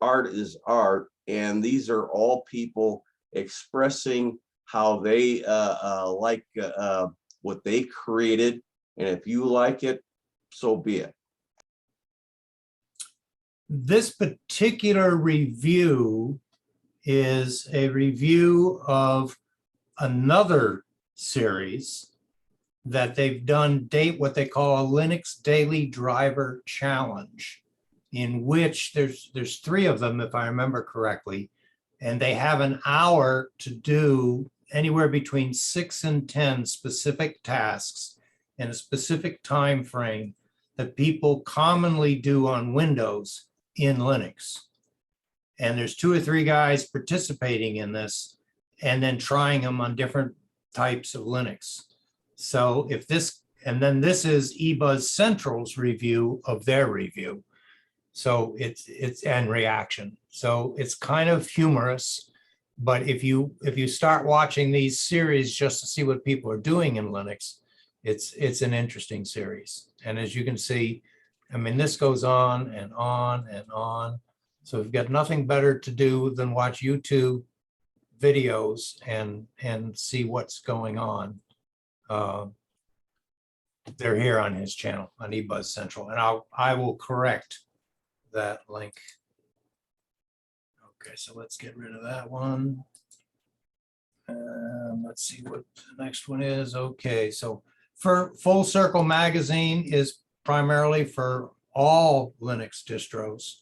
Art is art, and these are all people expressing how they like what they created, and if you like it, so be it. This particular review is a review of another series that they've done, what they call a Linux Daily Driver Challenge, in which there's 3 of them, if I remember correctly, and they have an hour to do anywhere between 6 and 10 specific tasks in a specific time frame that people commonly do on Windows in Linux. And there's 2 or 3 guys participating in this and then trying them on different types of Linux. So if this, and then this is eBuzz Central's review of their review. So it's and reaction. So it's kind of humorous, but if you start watching these series just to see what people are doing in Linux, it's an interesting series. And as you can see, I mean, this goes on and on and on. So we've got nothing better to do than watch YouTube videos and see what's going on. They're here on his channel on eBuzz Central, and I will correct that link. Okay, so let's get rid of that one. Let's see what the next one is. Okay, so for Full Circle Magazine is primarily for all Linux distros,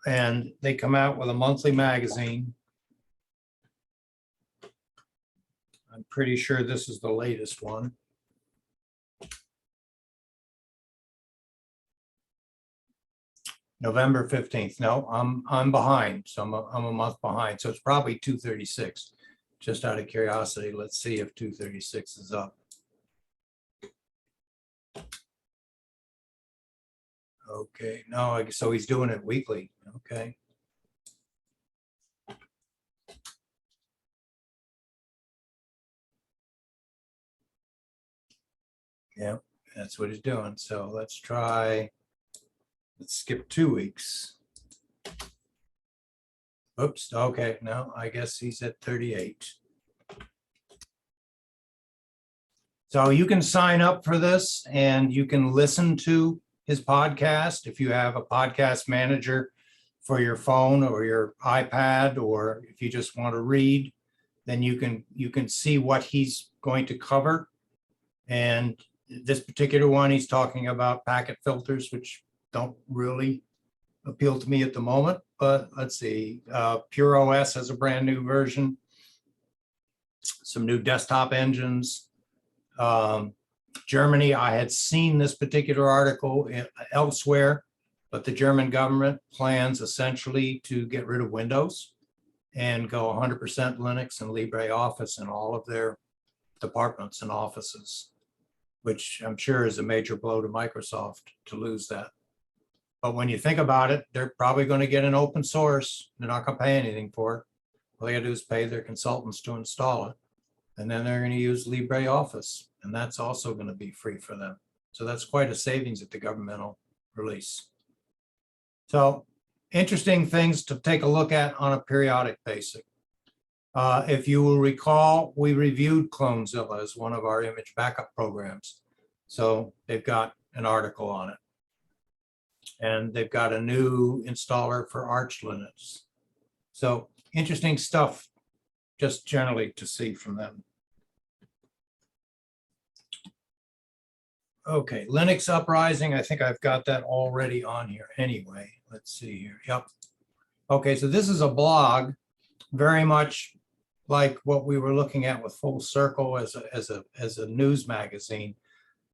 and they come out with a monthly magazine. I'm pretty sure this is the latest one. November 15th. No, I'm behind. So I'm a month behind. So it's probably 236. Just out of curiosity, let's see if 236 is up. Okay, no, so he's doing it weekly. Okay. Yeah, that's what he's doing. So let's skip 2 weeks. Oops, okay, no, I guess he's at 38. So you can sign up for this and you can listen to his podcast if you have a podcast manager for your phone or your iPad, or if you just want to read, then you can see what he's going to cover. And this particular one, he's talking about packet filters, which don't really appeal to me at the moment, but let's see. Pure OS has a brand new version, some new desktop engines. Germany, I had seen this particular article elsewhere, but the German government plans essentially to get rid of Windows and go 100% Linux and LibreOffice in all of their departments and offices, which I'm sure is a major blow to Microsoft to lose that. But when you think about it, they're probably going to get an open source. They're not going to pay anything for it. All they got to do is pay their consultants to install it. And then they're going to use LibreOffice, and that's also going to be free for them. So that's quite a savings at the governmental release. So interesting things to take a look at on a periodic basis. If you will recall, we reviewed Clonezilla as one of our image backup programs. So they've got an article on it. And they've got a new installer for Arch Linux. So interesting stuff, just generally to see from them. Okay, Linux Uprising, I think I've got that already on here anyway. Let's see here. Yep. Okay, so this is a blog, very much like what we were looking at with Full Circle as a news magazine.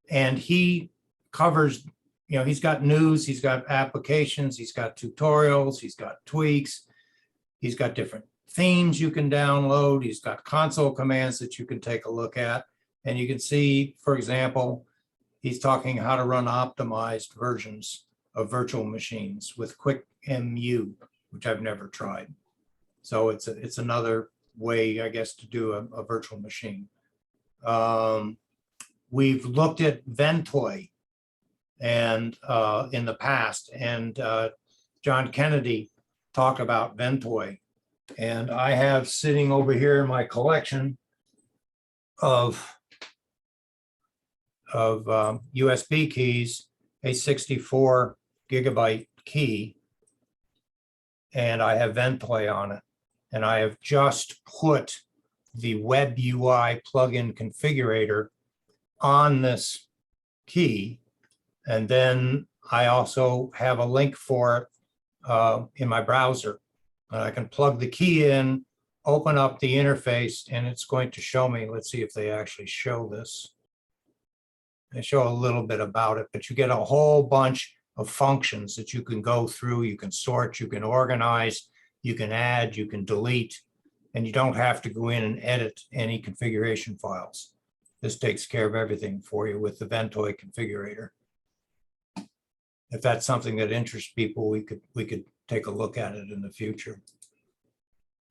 And he covers, you know, he's got news, he's got applications, he's got tutorials, he's got tweaks, he's got different themes you can download, he's got console commands that you can take a look at. And you can see, for example, he's talking how to run optimized versions of virtual machines with QuickMU, which I've never tried. So it's another way, I guess, to do a virtual machine. We've looked at Ventoy and in the past, and John Kennedy talked about Ventoy. And I have sitting over here in my collection of USB keys, a 64 gigabyte key, and I have Ventoy on it. And I have just put the web UI plugin configurator on this key. And then I also have a link for it in my browser. And I can plug the key in, open up the interface, and it's going to show me. Let's see if they actually show this. They show a little bit about it, but you get a whole bunch of functions that you can go through. You can sort, you can organize, you can add, you can delete, and you don't have to go in and edit any configuration files. This takes care of everything for you with the Ventoy configurator. If that's something that interests people, we could take a look at it in the future.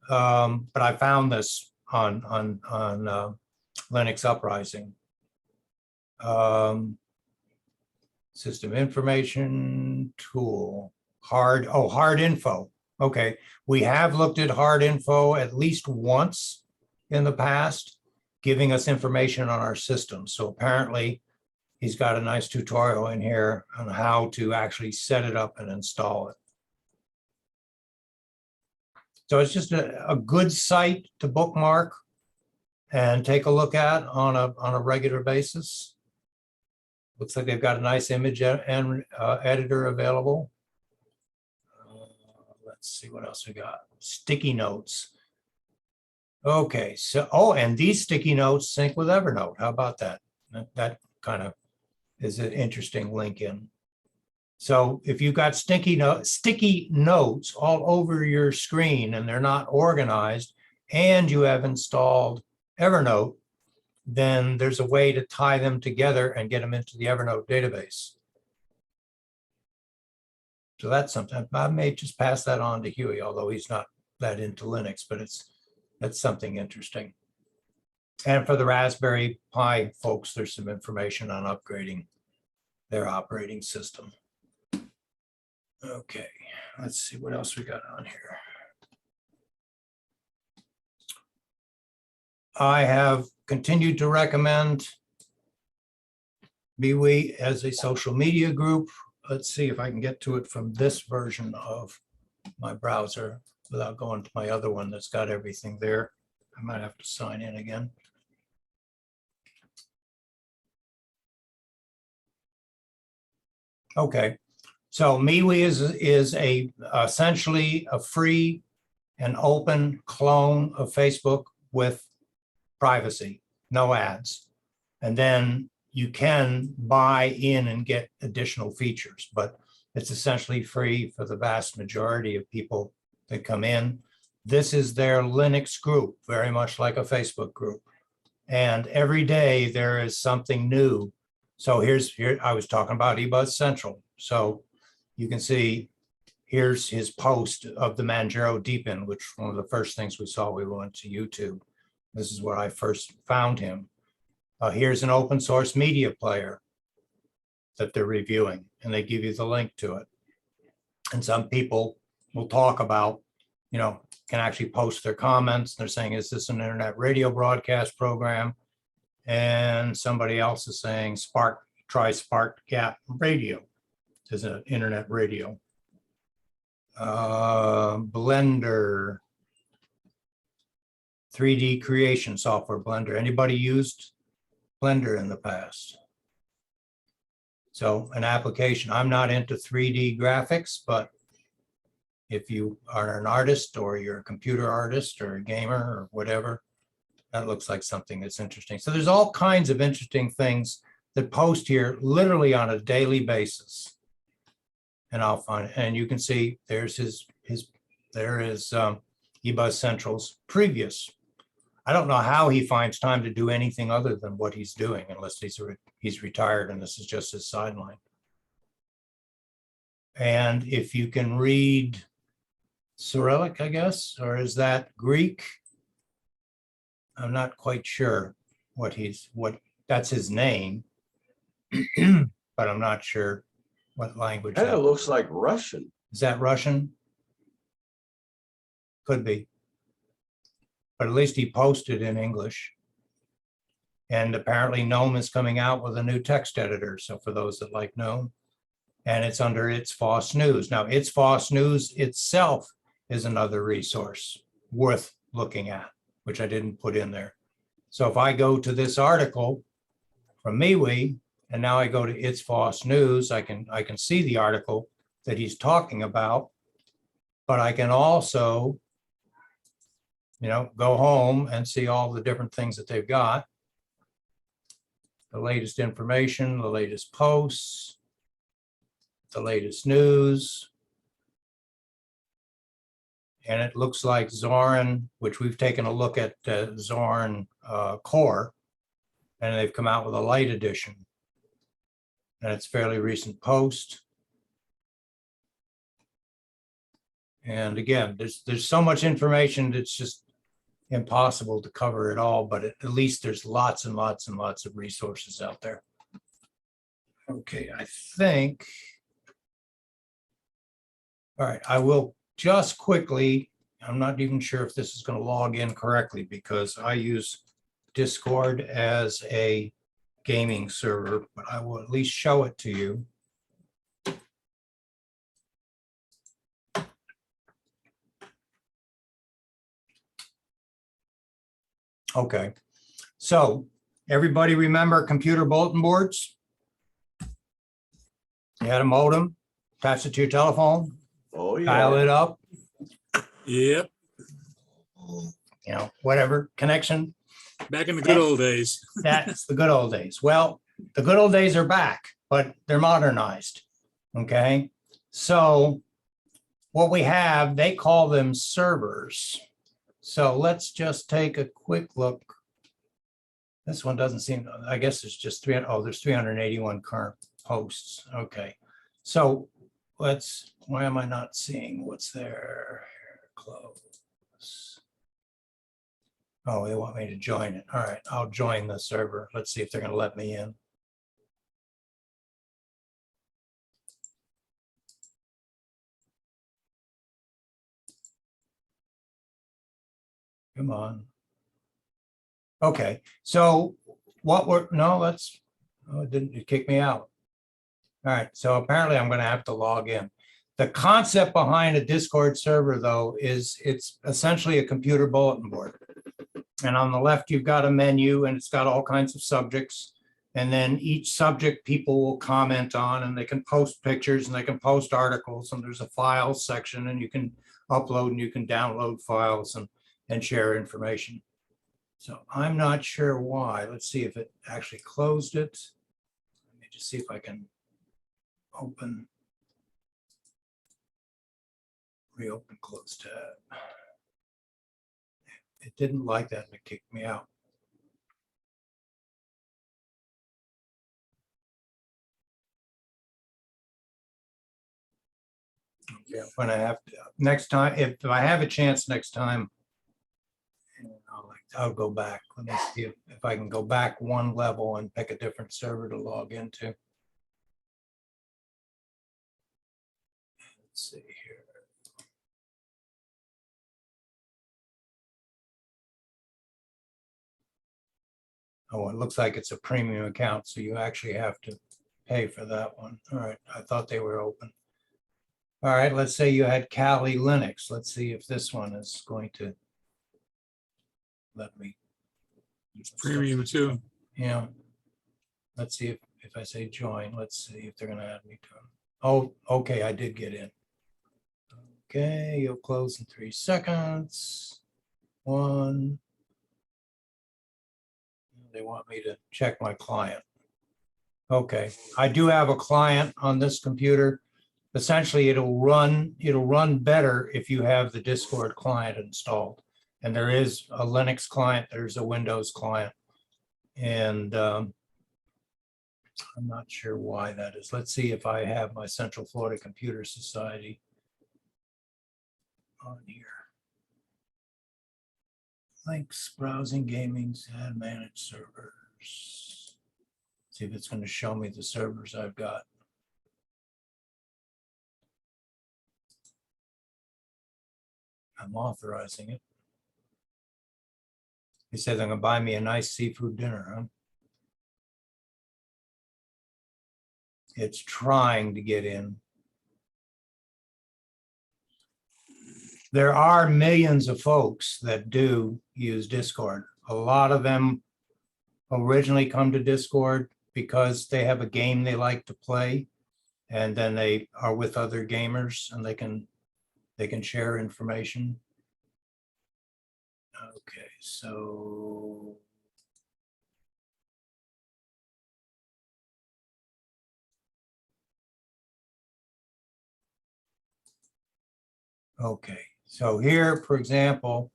But I found this on Linux Uprising. System information tool, hard info. Okay, we have looked at hard info at least once in the past, giving us information on our system. So apparently he's got a nice tutorial in here on how to actually set it up and install it. So it's just a good site to bookmark and take a look at on a regular basis. Looks like they've got a nice image editor available. Let's see what else we got. Sticky notes. Okay, so, and these sticky notes sync with Evernote. How about that? That kind of is an interesting link in. So if you've got sticky notes all over your screen and they're not organized, and you have installed Evernote, then there's a way to tie them together and get them into the Evernote database. So that's something. I may just pass that on to Huey, although he's not that into Linux, but that's something interesting. And for the Raspberry Pi folks, there's some information on upgrading their operating system. Okay, let's see what else we got on here. I have continued to recommend MeWe as a social media group. Let's see if I can get to it from this version of my browser without going to my other one that's got everything there. I might have to sign in again. Okay, so MeWe is a essentially a free and open clone of Facebook with privacy, no ads. And then you can buy in and get additional features, but it's essentially free for the vast majority of people that come in. This is their Linux group, very much like a Facebook group. And every day there is something new. So here I was talking about eBuzz Central. So you can see here's his post of the Manjaro Deepin, which one of the first things we saw, we went to YouTube. This is where I first found him. Here's an open source media player that they're reviewing, and they give you the link to it. And some people will talk about, you know, can actually post their comments. They're saying, is this an internet radio broadcast program? And somebody else is saying, try Spark Gap Radio as an internet radio. Blender, 3D creation software, Blender. Anybody used Blender in the past? So an application, I'm not into 3D graphics, but if you are an artist or you're a computer artist or a gamer or whatever, that looks like something that's interesting. So there's all kinds of interesting things that post here literally on a daily basis. And I'll find, and you can see there's there is eBuzz Central's previous. I don't know how he finds time to do anything other than what he's doing, unless he's retired and this is just his sideline. And if you can read Cyrillic, I guess, or is that Greek? I'm not quite sure what that's his name, but I'm not sure what language. Kind of looks like Russian. Is that Russian? Could be. But at least he posted in English. And apparently Gnome is coming out with a new text editor. So for those that like Gnome, and it's under It's FOSS News. Now, It's FOSS News itself is another resource worth looking at, which I didn't put in there. So if I go to this article from MeWe, and now I go to It's FOSS News, I can see the article that he's talking about, but I can also, you know, go home and see all the different things that they've got. The latest information, the latest posts, the latest news. And it looks like Zorin, which we've taken a look at Zorin Core, and they've come out with a light edition. And it's fairly recent post. And again, there's so much information that's just impossible to cover it all, but at least there's lots and lots and lots of resources out there. Okay, I think. All right, I will just quickly, I'm not even sure if this is going to log in correctly because I use Discord as a gaming server, but I will at least show it to you. Okay, so everybody remember computer bulletin boards? You had a modem, attached it to your telephone, Oh, dial yeah. it up, Yep, you know, whatever connection. back in the good old days. That's the good old days. Well, the good old days are back, but they're modernized. Okay, so what we have, they call them servers. So let's just take a quick look. This one doesn't seem, I guess it's just 300. Oh, there's 381 current posts. Okay, so why am I not seeing what's there? Close. Oh, they want me to join it. All right, I'll join the server. Let's see if they're going to let me in. Come on. Okay, so it didn't kick me out. All right, so apparently I'm going to have to log in. The concept behind a Discord server, though, is it's essentially a computer bulletin board. And on the left, you've got a menu and it's got all kinds of subjects. And then each subject people will comment on, and they can post pictures and they can post articles, and there's a files section, and you can upload and you can download files and share information. So I'm not sure why. Let's see if it actually closed it. Let me just see if I can reopen close tab. It didn't like that and it kicked me out. Okay, I'm gonna have to, next time, if I have a chance next time, I'll go back. Let me see if I can go back one level and pick a different server to log into. Let's see here. Oh, it looks like it's a premium account, so you actually have to pay for that one. All right, I thought they were open. All right, let's say you had Kali Linux. Let's see if this one is going to let me. It's premium too. Yeah. Let's see if I say join, let's see if they're gonna add me to them. Oh, okay, I did get in. Okay, you'll close in 3 seconds. 1. They want me to check my client. Okay, I do have a client on this computer. Essentially, it'll run better if you have the Discord client installed. And there is a Linux client, there's a Windows client. And I'm not sure why that is. Let's see if I have my Central Florida Computer Society on here. Links, browsing, gaming, and managed servers. See if it's going to show me the servers I've got. I'm authorizing it. He said they're going to buy me a nice seafood dinner, huh? It's trying to get in. There are millions of folks that do use Discord. A lot of them originally come to Discord because they have a game they like to play, and then they are with other gamers and they can share information. Okay, so okay, so here, for example,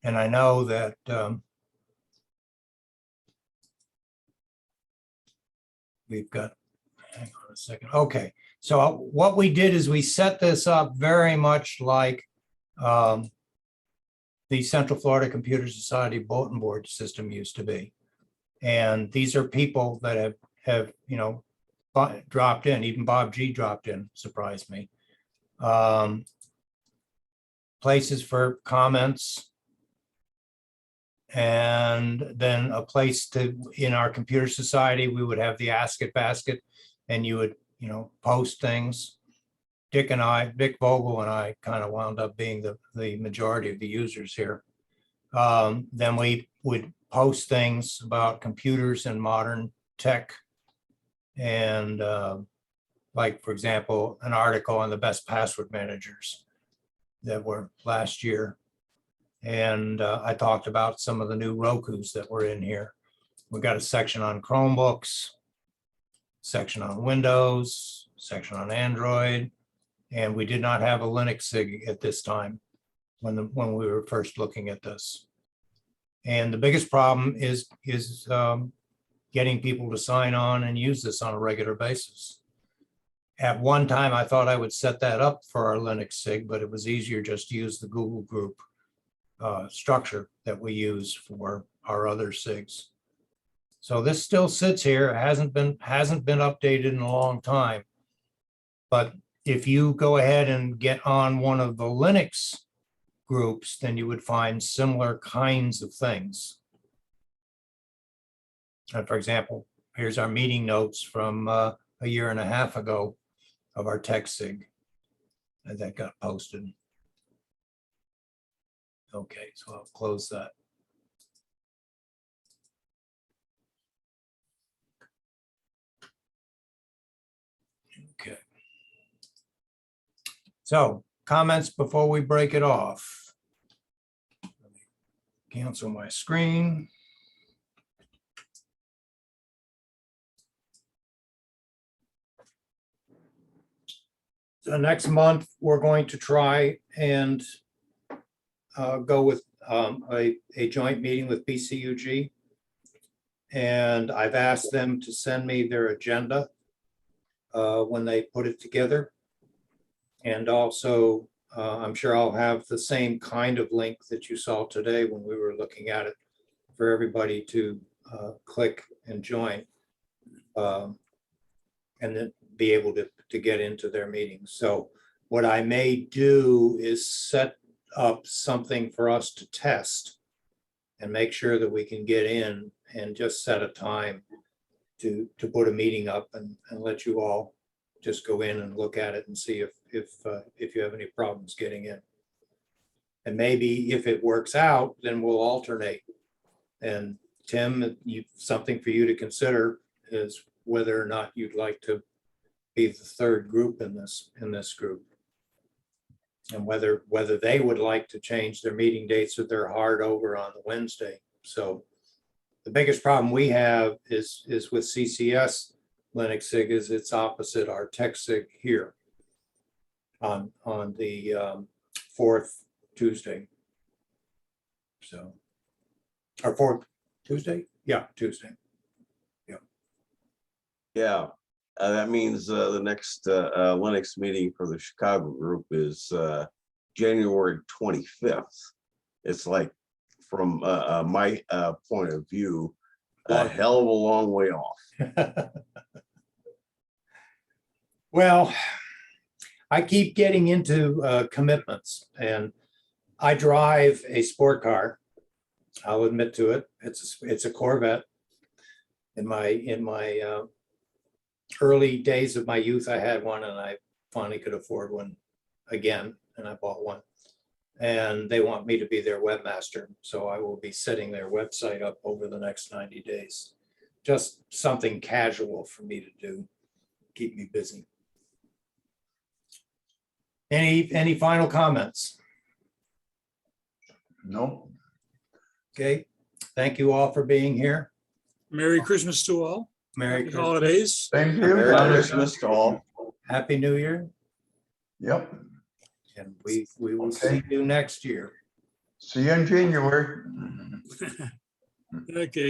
and I know that we've got, hang on a second. Okay, so what we did is we set this up very much like the Central Florida Computer Society bulletin board system used to be. And these are people that have dropped in. Even Bob G dropped in, surprised me. Places for comments, and then a place to, in our computer society, we would have the Ask It basket, and you would, post things. Dick Vogel and I kind of wound up being the majority of the users here. Then we would post things about computers and modern tech. And like, for example, an article on the best password managers that were last year. And I talked about some of the new Rokus that were in here. We got a section on Chromebooks, section on Windows, section on Android. And we did not have a Linux Sig at this time when we were first looking at this. And the biggest problem is getting people to sign on and use this on a regular basis. At one time, I thought I would set that up for our Linux Sig, but it was easier just to use the Google group structure that we use for our other SIGs. So this still sits here. It hasn't been updated in a long time. But if you go ahead and get on one of the Linux groups, then you would find similar kinds of things. And for example, here's our meeting notes from a year and a half ago of our tech sig. And that got posted. Okay, so I'll close that. Okay. So comments before we break it off. Let me cancel my screen. So next month, we're going to try and go with a joint meeting with BCUG. And I've asked them to send me their agenda when they put it together. And also, I'm sure I'll have the same kind of link that you saw today when we were looking at it for everybody to click and join. And then be able to get into their meetings. So what I may do is set up something for us to test and make sure that we can get in and just set a time to put a meeting up and let you all just go in and look at it and see if you have any problems getting in. And maybe if it works out, then we'll alternate. And Tim, something for you to consider is whether or not you'd like to be the third group in this group. And whether they would like to change their meeting dates if they're hard over on the Wednesday. So the biggest problem we have is with CCS Linux Sig is it's opposite our Tech Sig here on the fourth Tuesday. So our fourth Tuesday? Yeah, Tuesday. Yeah, that means the next Linux meeting for the Chicago group is January 25th. It's like, from my point of view, a hell of a long way off. Well, I keep getting into commitments, and I drive a sport car. I'll admit to it. It's a Corvette. In my early days of my youth, I had one, and I finally could afford one again, and I bought one. And they want me to be their webmaster, so I will be setting their website up over the next 90 days. Just something casual for me to do, keep me busy. Any final comments? No. Okay, thank you all for being here. Merry Christmas to all. Merry Happy Christmas. holidays. Thank you. Merry Christmas to all. Happy New Year, Yep. and we will see Okay. you next year. See you in January. Okay.